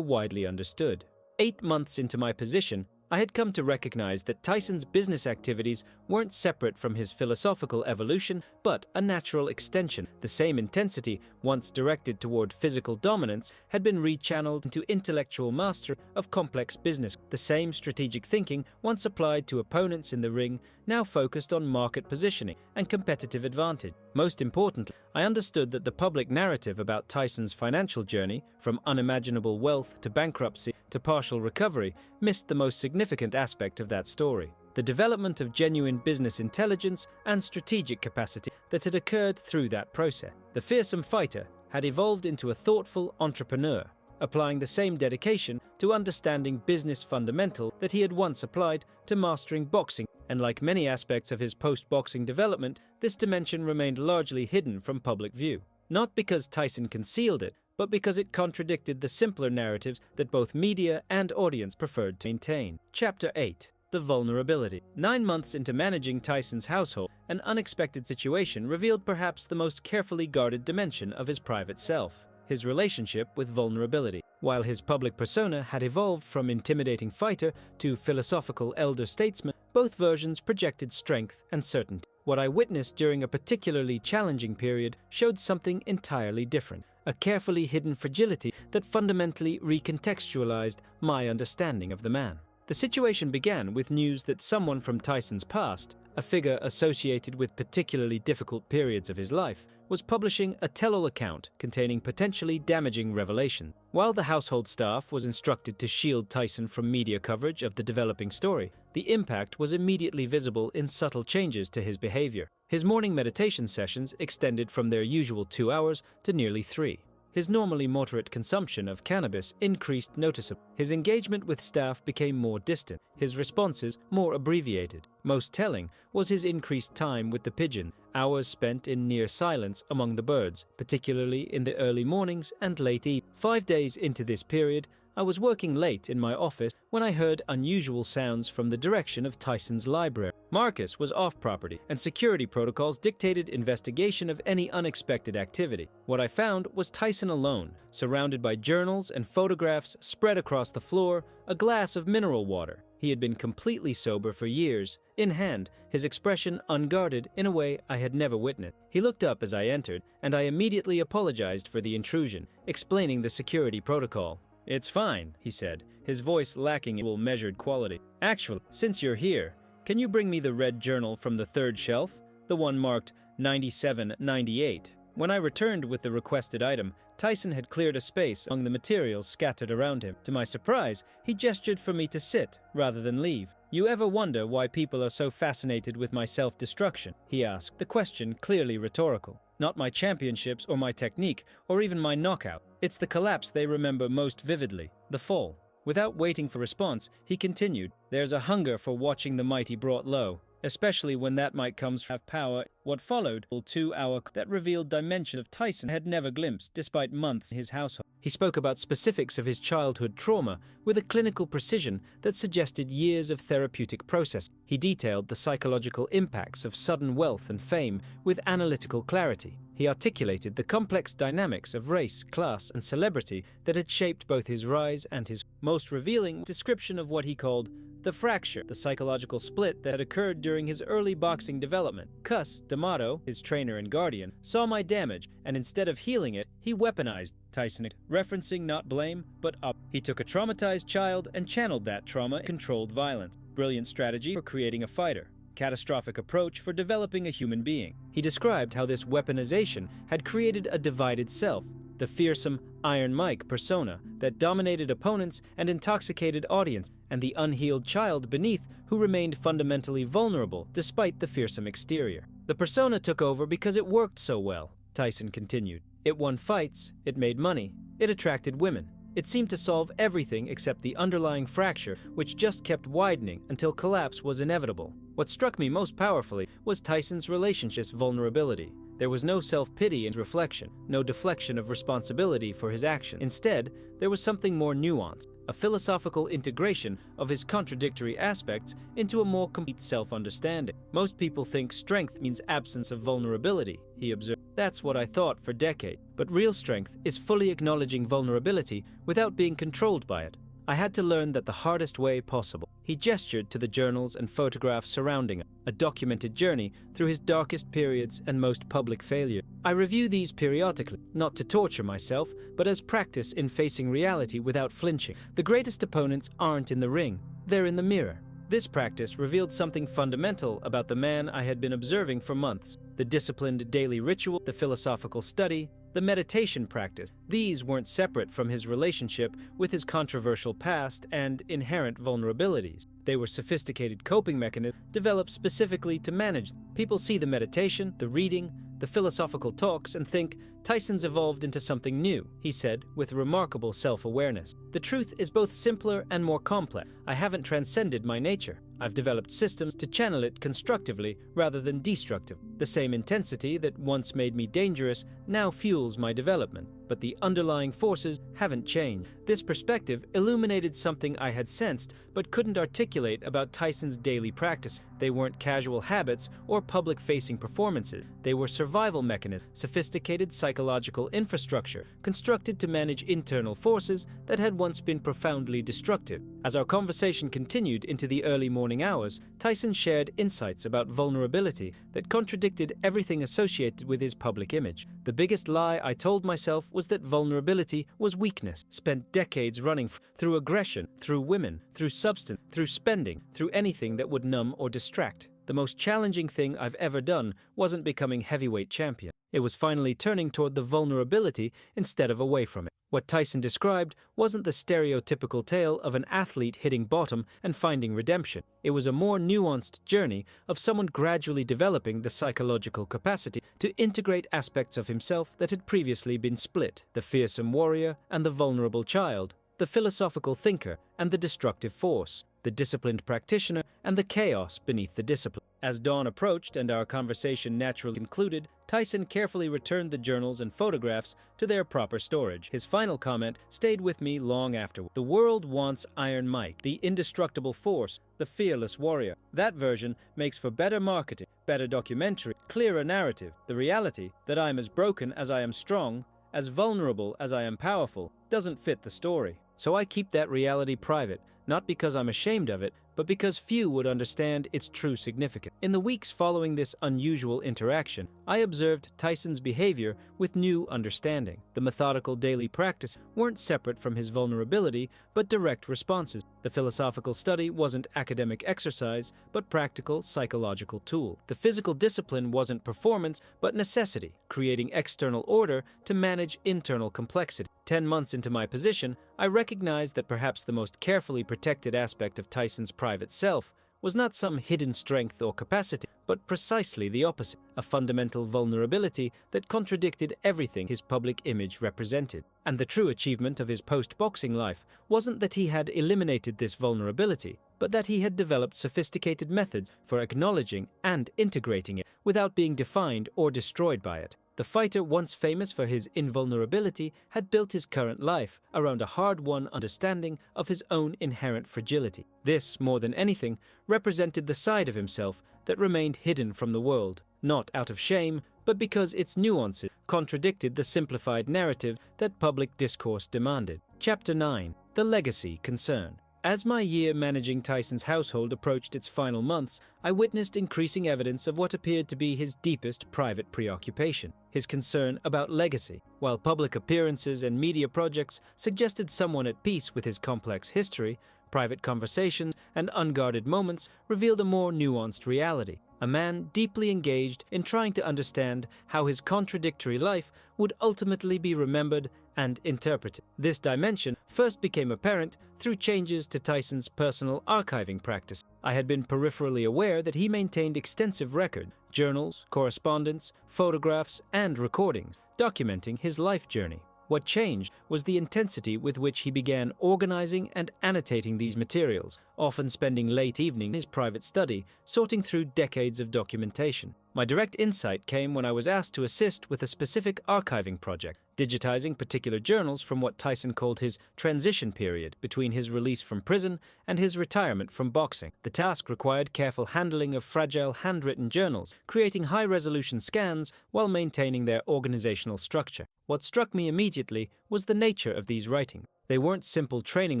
Speaker 1: widely understood. 8 months into my position, I had come to recognize that Tyson's business activities weren't separate from his philosophical evolution, but a natural extension. The same intensity, once directed toward physical dominance, had been rechanneled into intellectual mastery of complex business. The same strategic thinking, once applied to opponents in the ring, now focused on market positioning and competitive advantage. Most importantly, I understood that the public narrative about Tyson's financial journey, from unimaginable wealth to bankruptcy to partial recovery, missed the most significant aspect of that story: the development of genuine business intelligence and strategic capacity that had occurred through that process. The fearsome fighter had evolved into a thoughtful entrepreneur, applying the same dedication to understanding business fundamentals that he had once applied to mastering boxing. And like many aspects of his post-boxing development, this dimension remained largely hidden from public view. Not because Tyson concealed it, but because it contradicted the simpler narratives that both media and audience preferred to maintain. Chapter 8. The vulnerability. 9 months into managing Tyson's household, an unexpected situation revealed perhaps the most carefully guarded dimension of his private self: his relationship with vulnerability. While his public persona had evolved from intimidating fighter to philosophical elder statesman, both versions projected strength and certainty. What I witnessed during a particularly challenging period showed something entirely different: a carefully hidden fragility that fundamentally recontextualized my understanding of the man. The situation began with news that someone from Tyson's past, a figure associated with particularly difficult periods of his life, was publishing a tell-all account containing potentially damaging revelations. While the household staff was instructed to shield Tyson from media coverage of the developing story, the impact was immediately visible in subtle changes to his behavior. His morning meditation sessions extended from their usual 2 hours to nearly 3. His normally moderate consumption of cannabis increased noticeably. His engagement with staff became more distant, his responses more abbreviated. Most telling was his increased time with the pigeon, hours spent in near silence among the birds, particularly in the early mornings and late evenings. 5 days into this period, I was working late in my office when I heard unusual sounds from the direction of Tyson's library. Marcus was off property, and security protocols dictated investigation of any unexpected activity. What I found was Tyson alone, surrounded by journals and photographs spread across the floor, a glass of mineral water. He had been completely sober for years, in hand, his expression unguarded in a way I had never witnessed. He looked up as I entered, and I immediately apologized for the intrusion, explaining the security protocol. "It's fine," he said, his voice lacking in measured quality. "Actually, since you're here, can you bring me the red journal from the third shelf, the one marked 9798? When I returned with the requested item, Tyson had cleared a space among the materials scattered around him. To my surprise, he gestured for me to sit rather than leave. "You ever wonder why people are so fascinated with my self-destruction?" he asked, the question clearly rhetorical. "Not my championships or my technique, or even my knockout. It's the collapse they remember most vividly, the fall." Without waiting for response, he continued, "There's a hunger for watching the mighty brought low, especially when that might comes from power." What followed, 2 hours that revealed dimension of Tyson had never glimpsed, despite months in his household. He spoke about specifics of his childhood trauma with a clinical precision that suggested years of therapeutic process. He detailed the psychological impacts of sudden wealth and fame with analytical clarity. He articulated the complex dynamics of race, class, and celebrity that had shaped both his rise and his most revealing description of what he called the fracture, the psychological split that had occurred during his early boxing development. Cus D'Amato, his trainer and guardian, saw my damage, and instead of healing it, he weaponized Tyson, referencing not blame, but up. He took a traumatized child and channeled that trauma in controlled violence. Brilliant strategy for creating a fighter. Catastrophic approach for developing a human being. He described how this weaponization had created a divided self, the fearsome Iron Mike persona that dominated opponents and intoxicated audience, and the unhealed child beneath who remained fundamentally vulnerable despite the fearsome exterior. The persona took over because it worked so well, Tyson continued. It won fights, it made money, it attracted women. It seemed to solve everything except the underlying fracture, which just kept widening until collapse was inevitable. What struck me most powerfully was Tyson's relationship's vulnerability. There was no self-pity and reflection, no deflection of responsibility for his action. Instead, there was something more nuanced, a philosophical integration of his contradictory aspects into a more complete self-understanding. Most people think strength means absence of vulnerability, he observed. That's what I thought for decades. But real strength is fully acknowledging vulnerability without being controlled by it. I had to learn that the hardest way possible. He gestured to the journals and photographs surrounding it, a documented journey through his darkest periods and most public failure. I review these periodically, not to torture myself, but as practice in facing reality without flinching. The greatest opponents aren't in the ring, they're in the mirror. This practice revealed something fundamental about the man I had been observing for months. The disciplined daily ritual, the philosophical study, the meditation practice. These weren't separate from his relationship with his controversial past and inherent vulnerabilities. They were sophisticated coping mechanisms developed specifically to manage them. People see the meditation, the reading, the philosophical talks and think, Tyson's evolved into something new, he said with remarkable self-awareness. The truth is both simpler and more complex. I haven't transcended my nature. I've developed systems to channel it constructively rather than destructively. The same intensity that once made me dangerous now fuels my development, but the underlying forces haven't changed. This perspective illuminated something I had sensed but couldn't articulate about Tyson's daily practice. They weren't casual habits or public-facing performances. They were survival mechanisms, sophisticated psychological infrastructure, constructed to manage internal forces that had once been profoundly destructive. As our conversation continued into the early morning hours, Tyson shared insights about vulnerability that contradicted everything associated with his public image. The biggest lie I told myself was that vulnerability was weakness. Spent decades running through aggression, through women, through substance, through spending, through anything that would numb or distract. The most challenging thing I've ever done wasn't becoming heavyweight champion. It was finally turning toward the vulnerability instead of away from it. What Tyson described wasn't the stereotypical tale of an athlete hitting bottom and finding redemption. It was a more nuanced journey of someone gradually developing the psychological capacity to integrate aspects of himself that had previously been split: the fearsome warrior and the vulnerable child, the philosophical thinker and the destructive force, the disciplined practitioner and the chaos beneath the discipline. As dawn approached and our conversation naturally concluded, Tyson carefully returned the journals and photographs to their proper storage. His final comment stayed with me long afterward. The world wants Iron Mike, the indestructible force, the fearless warrior. That version makes for better marketing, better documentary, clearer narrative. The reality that I'm as broken as I am strong, as vulnerable as I am powerful, doesn't fit the story. So I keep that reality private, not because I'm ashamed of it, but because few would understand its true significance. In the weeks following this unusual interaction, I observed Tyson's behavior with new understanding. The methodical daily practice weren't separate from his vulnerability, but direct responses. The philosophical study wasn't academic exercise, but practical psychological tool. The physical discipline wasn't performance, but necessity, creating external order to manage internal complexity. 10 months into my position, I recognized that perhaps the most carefully protected aspect of Tyson's private self was not some hidden strength or capacity, but precisely the opposite, a fundamental vulnerability that contradicted everything his public image represented. And the true achievement of his post-boxing life wasn't that he had eliminated this vulnerability, but that he had developed sophisticated methods for acknowledging and integrating it without being defined or destroyed by it. The fighter, once famous for his invulnerability, had built his current life around a hard-won understanding of his own inherent fragility. This, more than anything, represented the side of himself that remained hidden from the world, not out of shame, but because its nuances contradicted the simplified narrative that public discourse demanded. Chapter 9. The Legacy Concern. As my year managing Tyson's household approached its final months, I witnessed increasing evidence of what appeared to be his deepest private preoccupation, his concern about legacy. While public appearances and media projects suggested someone at peace with his complex history, private conversations and unguarded moments revealed a more nuanced reality. a man deeply engaged in trying to understand how his contradictory life would ultimately be remembered and interpreted. This dimension first became apparent through changes to Tyson's personal archiving practice. I had been peripherally aware that he maintained extensive records, journals, correspondence, photographs, and recordings, documenting his life journey. What changed was the intensity with which he began organizing and annotating these materials, often spending late evening in his private study, sorting through decades of documentation. My direct insight came when I was asked to assist with a specific archiving project, digitizing particular journals from what Tyson called his transition period between his release from prison and his retirement from boxing. The task required careful handling of fragile handwritten journals, creating high-resolution scans while maintaining their organizational structure. What struck me immediately was the nature of these writings. They weren't simple training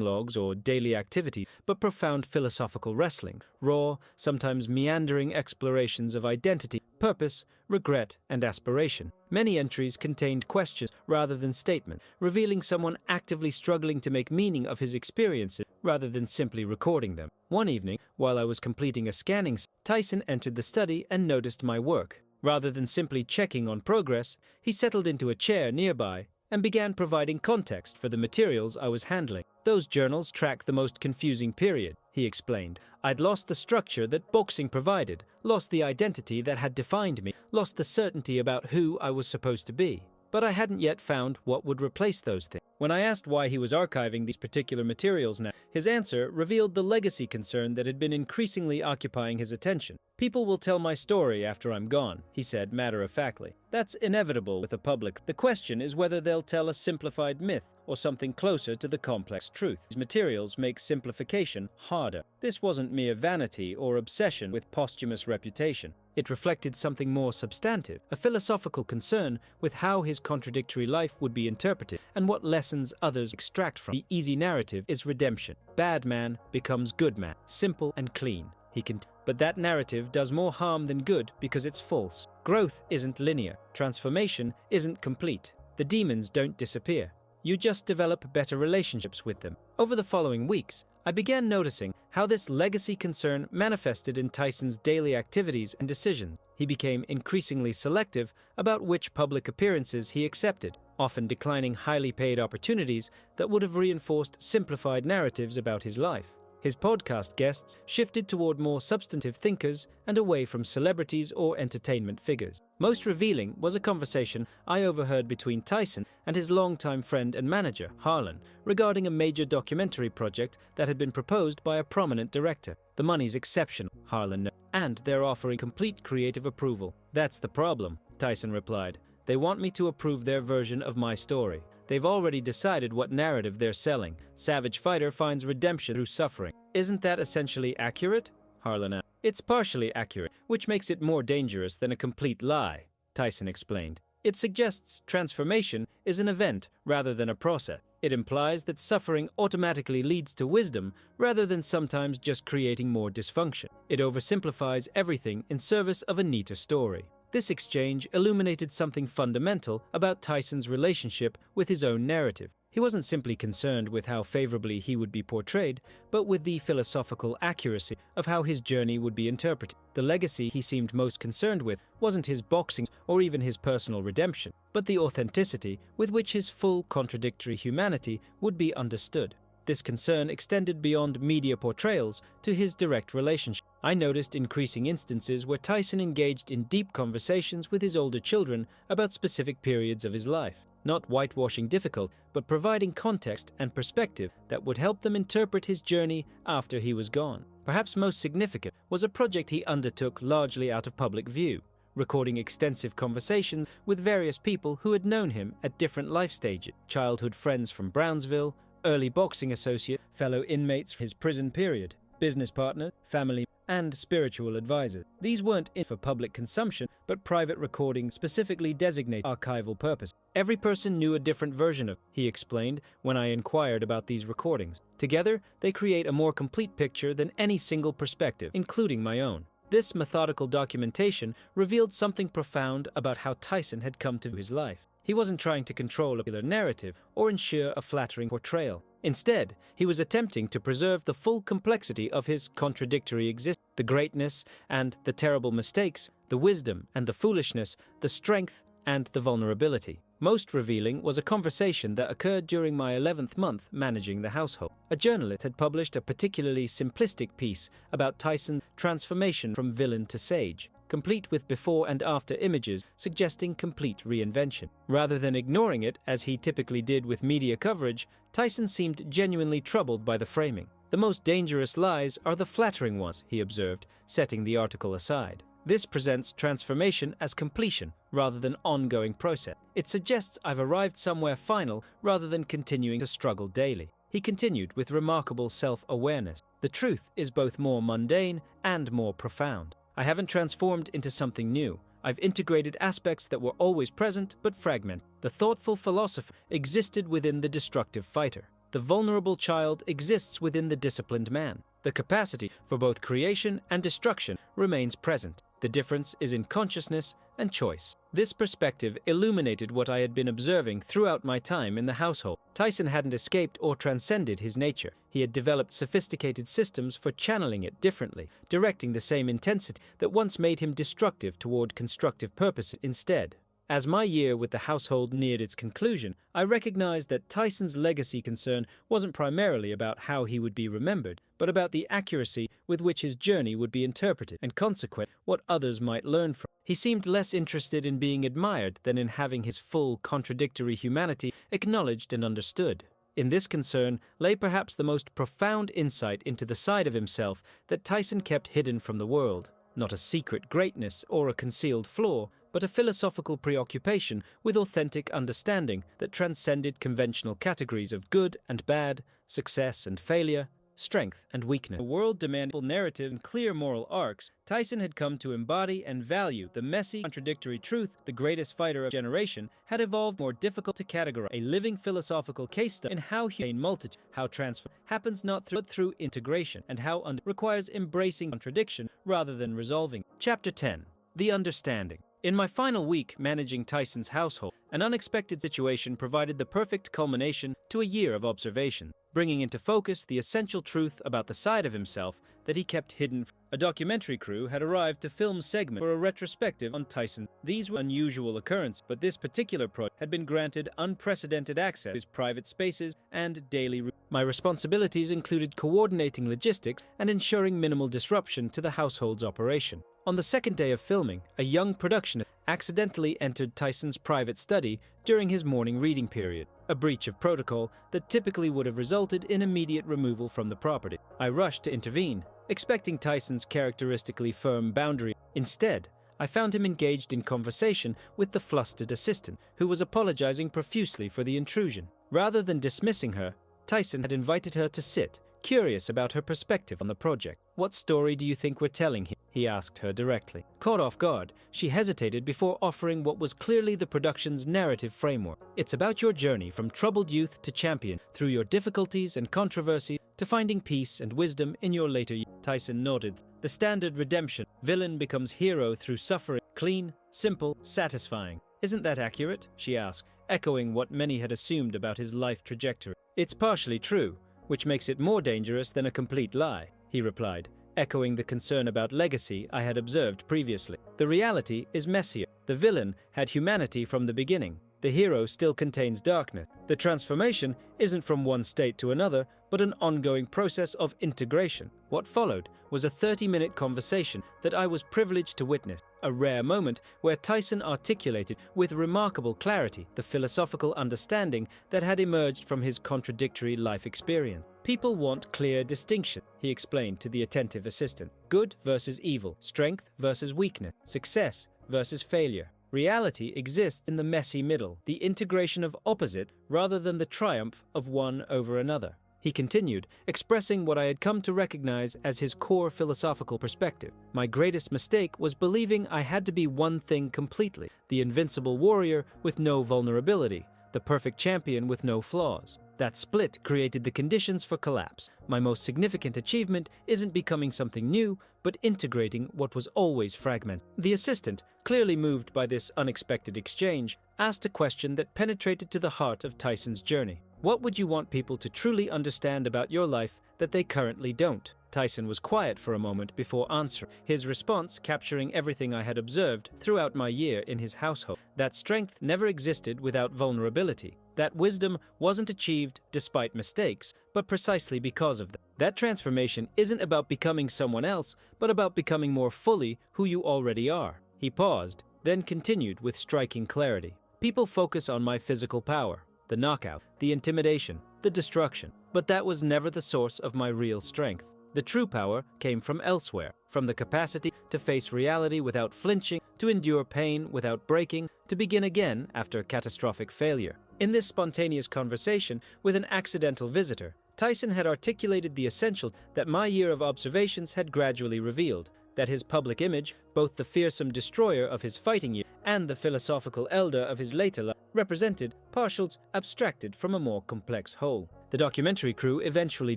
Speaker 1: logs or daily activity, but profound philosophical wrestling, raw, sometimes meandering explorations of identity, purpose, regret, and aspiration. Many entries contained questions rather than statements, revealing someone actively struggling to make meaning of his experiences rather than simply recording them. One evening, while I was completing a scanning, Tyson entered the study and noticed my work. Rather than simply checking on progress, he settled into a chair nearby and began providing context for the materials I was handling. Those journals track the most confusing period, he explained. I'd lost the structure that boxing provided, lost the identity that had defined me, lost the certainty about who I was supposed to be. But I hadn't yet found what would replace those things. When I asked why he was archiving these particular materials now, his answer revealed the legacy concern that had been increasingly occupying his attention. People will tell my story after I'm gone, he said matter-of-factly. That's inevitable with the public. The question is whether they'll tell a simplified myth or something closer to the complex truth. These materials make simplification harder. This wasn't mere vanity or obsession with posthumous reputation. It reflected something more substantive, a philosophical concern with how his contradictory life would be interpreted and what lessons others extract from. The easy narrative is redemption. Bad man becomes good man, simple and clean, he continued. But that narrative does more harm than good because it's false. Growth isn't linear. Transformation isn't complete. The demons don't disappear. You just develop better relationships with them. Over the following weeks, I began noticing how this legacy concern manifested in Tyson's daily activities and decisions. He became increasingly selective about which public appearances he accepted, often declining highly paid opportunities that would have reinforced simplified narratives about his life. His podcast guests shifted toward more substantive thinkers and away from celebrities or entertainment figures. Most revealing was a conversation I overheard between Tyson and his longtime friend and manager, Harlan, regarding a major documentary project that had been proposed by a prominent director. The money's exceptional, Harlan noted, and they're offering complete creative approval. That's the problem, Tyson replied. They want me to approve their version of my story. They've already decided what narrative they're selling. Savage Fighter finds redemption through suffering. Isn't that essentially accurate? Harlan asked. It's partially accurate, which makes it more dangerous than a complete lie, Tyson explained. It suggests transformation is an event rather than a process. It implies that suffering automatically leads to wisdom rather than sometimes just creating more dysfunction. It oversimplifies everything in service of a neater story. This exchange illuminated something fundamental about Tyson's relationship with his own narrative. He wasn't simply concerned with how favorably he would be portrayed, but with the philosophical accuracy of how his journey would be interpreted. The legacy he seemed most concerned with wasn't his boxing or even his personal redemption, but the authenticity with which his full contradictory humanity would be understood. This concern extended beyond media portrayals to his direct relationship. I noticed increasing instances where Tyson engaged in deep conversations with his older children about specific periods of his life, not whitewashing difficult, but providing context and perspective that would help them interpret his journey after he was gone. Perhaps most significant was a project he undertook largely out of public view, recording extensive conversations with various people who had known him at different life stages, childhood friends from Brownsville, early boxing associate, fellow inmates from his prison period, business partner, family, and spiritual advisors. These weren't in for public consumption, but private recording specifically designated archival purpose. Every person knew a different version of, he explained when I inquired about these recordings. Together, they create a more complete picture than any single perspective, including my own. This methodical documentation revealed something profound about how Tyson had come to his life. He wasn't trying to control a particular narrative or ensure a flattering portrayal. Instead, he was attempting to preserve the full complexity of his contradictory existence. the greatness and the terrible mistakes, the wisdom and the foolishness, the strength and the vulnerability. Most revealing was a conversation that occurred during my 11th month managing the household. A journalist had published a particularly simplistic piece about Tyson's transformation from villain to sage, complete with before and after images suggesting complete reinvention. Rather than ignoring it, as he typically did with media coverage, Tyson seemed genuinely troubled by the framing. "The most dangerous lies are the flattering ones," he observed, setting the article aside. "This presents transformation as completion rather than ongoing process. It suggests I've arrived somewhere final rather than continuing to struggle daily." He continued with remarkable self-awareness. "The truth is both more mundane and more profound. I haven't transformed into something new. I've integrated aspects that were always present but fragmented. The thoughtful philosopher existed within the destructive fighter. The vulnerable child exists within the disciplined man. The capacity for both creation and destruction remains present. The difference is in consciousness and choice." This perspective illuminated what I had been observing throughout my time in the household. Tyson hadn't escaped or transcended his nature. He had developed sophisticated systems for channeling it differently, directing the same intensity that once made him destructive toward constructive purposes instead. As my year with the household neared its conclusion, I recognized that Tyson's legacy concern wasn't primarily about how he would be remembered, but about the accuracy with which his journey would be interpreted, and consequently what others might learn from. He seemed less interested in being admired than in having his full, contradictory humanity acknowledged and understood. In this concern lay perhaps the most profound insight into the side of himself that Tyson kept hidden from the world. Not a secret greatness or a concealed flaw, but a philosophical preoccupation with authentic understanding that transcended conventional categories of good and bad, success and failure, strength and weakness. The world demanded narrative and clear moral arcs. Tyson had come to embody and value the messy, contradictory truth. The greatest fighter of generation had evolved more difficult to categorize. A living philosophical case study in how human multitude, how transfer happens not through integration, and how requires embracing contradiction rather than resolving. Chapter 10. The Understanding. In my final week managing Tyson's household, an unexpected situation provided the perfect culmination to a year of observation, bringing into focus the essential truth about the side of himself that he kept hidden. A documentary crew had arrived to film segments for a retrospective on Tyson. These were unusual occurrences, but this particular project had been granted unprecedented access to his private spaces and daily routine. My responsibilities included coordinating logistics and ensuring minimal disruption to the household's operation. On the second day of filming, a young production accidentally entered Tyson's private study during his morning reading period, a breach of protocol that typically would have resulted in immediate removal from the property. I rushed to intervene, expecting Tyson's characteristically firm boundary. Instead, I found him engaged in conversation with the flustered assistant, who was apologizing profusely for the intrusion. Rather than dismissing her, Tyson had invited her to sit, curious about her perspective on the project. "What story do you think we're telling here?" he asked her directly. Caught off guard, she hesitated before offering what was clearly the production's narrative framework. "It's about your journey from troubled youth to champion, through your difficulties and controversy, to finding peace and wisdom in your later years." Tyson nodded. "The standard redemption. Villain becomes hero through suffering. Clean, simple, satisfying. Isn't that accurate?" she asked, echoing what many had assumed about his life trajectory. "It's partially true, which makes it more dangerous than a complete lie," he replied, echoing the concern about legacy I had observed previously. "The reality is messier. The villain had humanity from the beginning. The hero still contains darkness. The transformation isn't from one state to another, but an ongoing process of integration." What followed was a 30-minute conversation that I was privileged to witness, a rare moment where Tyson articulated with remarkable clarity the philosophical understanding that had emerged from his contradictory life experience. "People want clear distinction," he explained to the attentive assistant. "Good versus evil, strength versus weakness, success versus failure. Reality exists in the messy middle, the integration of opposite rather than the triumph of one over another." He continued, expressing what I had come to recognize as his core philosophical perspective. "My greatest mistake was believing I had to be one thing completely, the invincible warrior with no vulnerability, the perfect champion with no flaws. That split created the conditions for collapse. My most significant achievement isn't becoming something new, but integrating what was always fragmented." The assistant, clearly moved by this unexpected exchange, asked a question that penetrated to the heart of Tyson's journey. "What would you want people to truly understand about your life that they currently don't?" Tyson was quiet for a moment before answering, his response capturing everything I had observed throughout my year in his household. That strength never existed without vulnerability. That wisdom wasn't achieved despite mistakes, but precisely because of them. That transformation isn't about becoming someone else, but about becoming more fully who you already are. He paused, then continued with striking clarity. People focus on my physical power, the knockout, the intimidation, the destruction, but that was never the source of my real strength. The true power came from elsewhere, from the capacity to face reality without flinching, to endure pain without breaking, to begin again after catastrophic failure. In this spontaneous conversation with an accidental visitor, Tyson had articulated the essentials that my year of observations had gradually revealed, that his public image, both the fearsome destroyer of his fighting year and the philosophical elder of his later life, represented partials abstracted from a more complex whole. The documentary crew eventually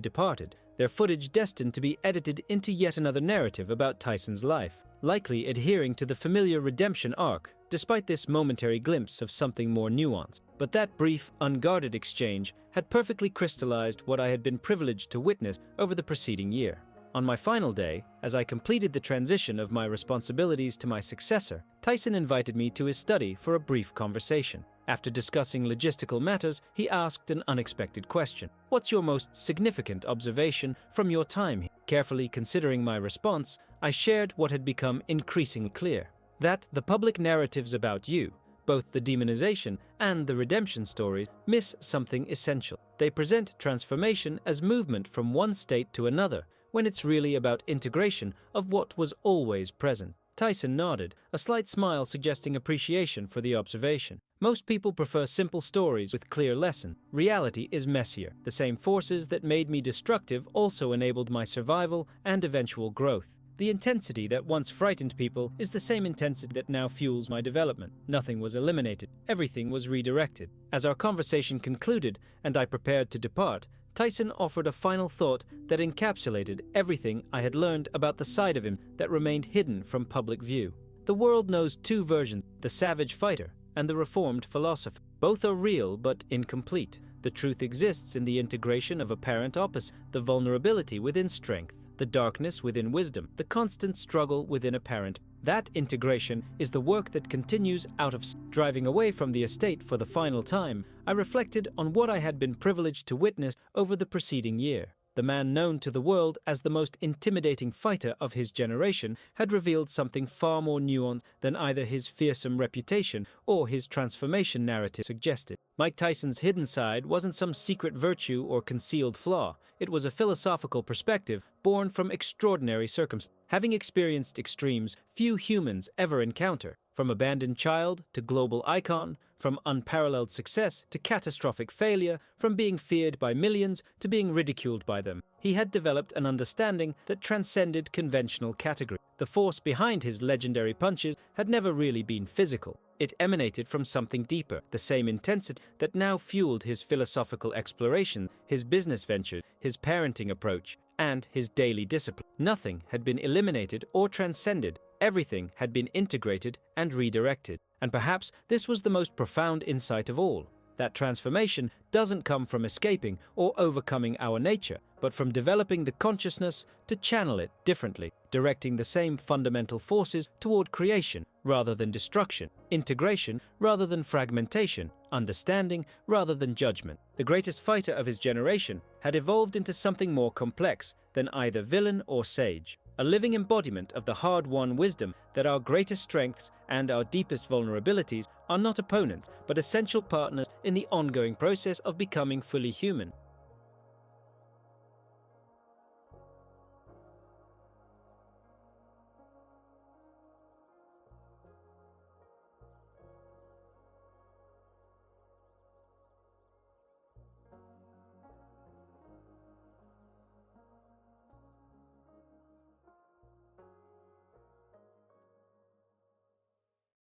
Speaker 1: departed, their footage destined to be edited into yet another narrative about Tyson's life, likely adhering to the familiar redemption arc, despite this momentary glimpse of something more nuanced. But that brief, unguarded exchange had perfectly crystallized what I had been privileged to witness over the preceding year. On my final day, as I completed the transition of my responsibilities to my successor, Tyson invited me to his study for a brief conversation. After discussing logistical matters, he asked an unexpected question. "What's your most significant observation from your time here?" Carefully considering my response, I shared what had become increasingly clear. That the public narratives about you, both the demonization and the redemption stories, miss something essential. They present transformation as movement from one state to another, when it's really about integration of what was always present. Tyson nodded, a slight smile suggesting appreciation for the observation. Most people prefer simple stories with clear lesson. Reality is messier. The same forces that made me destructive also enabled my survival and eventual growth. The intensity that once frightened people is the same intensity that now fuels my development. Nothing was eliminated. Everything was redirected. As our conversation concluded and I prepared to depart, Tyson offered a final thought that encapsulated everything I had learned about the side of him that remained hidden from public view. The world knows two versions, the savage fighter and the reformed philosopher. Both are real but incomplete. The truth exists in the integration of apparent opposites, the vulnerability within strength, the darkness within wisdom, the constant struggle within apparent. That integration is the work that continues out of driving away from the estate for the final time. I reflected on what I had been privileged to witness over the preceding year. The man known to the world as the most intimidating fighter of his generation had revealed something far more nuanced than either his fearsome reputation or his transformation narrative suggested. Mike Tyson's hidden side wasn't some secret virtue or concealed flaw. It was a philosophical perspective born from extraordinary circumstances. Having experienced extremes few humans ever encounter, from abandoned child to global icon, from unparalleled success to catastrophic failure, from being feared by millions to being ridiculed by them, he had developed an understanding that transcended conventional category. The force behind his legendary punches had never really been physical. It emanated from something deeper, the same intensity that now fueled his philosophical exploration, his business ventures, his parenting approach, and his daily discipline. Nothing had been eliminated or transcended. Everything had been integrated and redirected. And perhaps this was the most profound insight of all. That transformation doesn't come from escaping or overcoming our nature, but from developing the consciousness to channel it differently, directing the same fundamental forces toward creation rather than destruction, integration rather than fragmentation, understanding rather than judgment. The greatest fighter of his generation had evolved into something more complex than either villain or sage. A living embodiment of the hard-won wisdom that our greatest strengths and our deepest vulnerabilities are not opponents, but essential partners in the ongoing process of becoming fully human.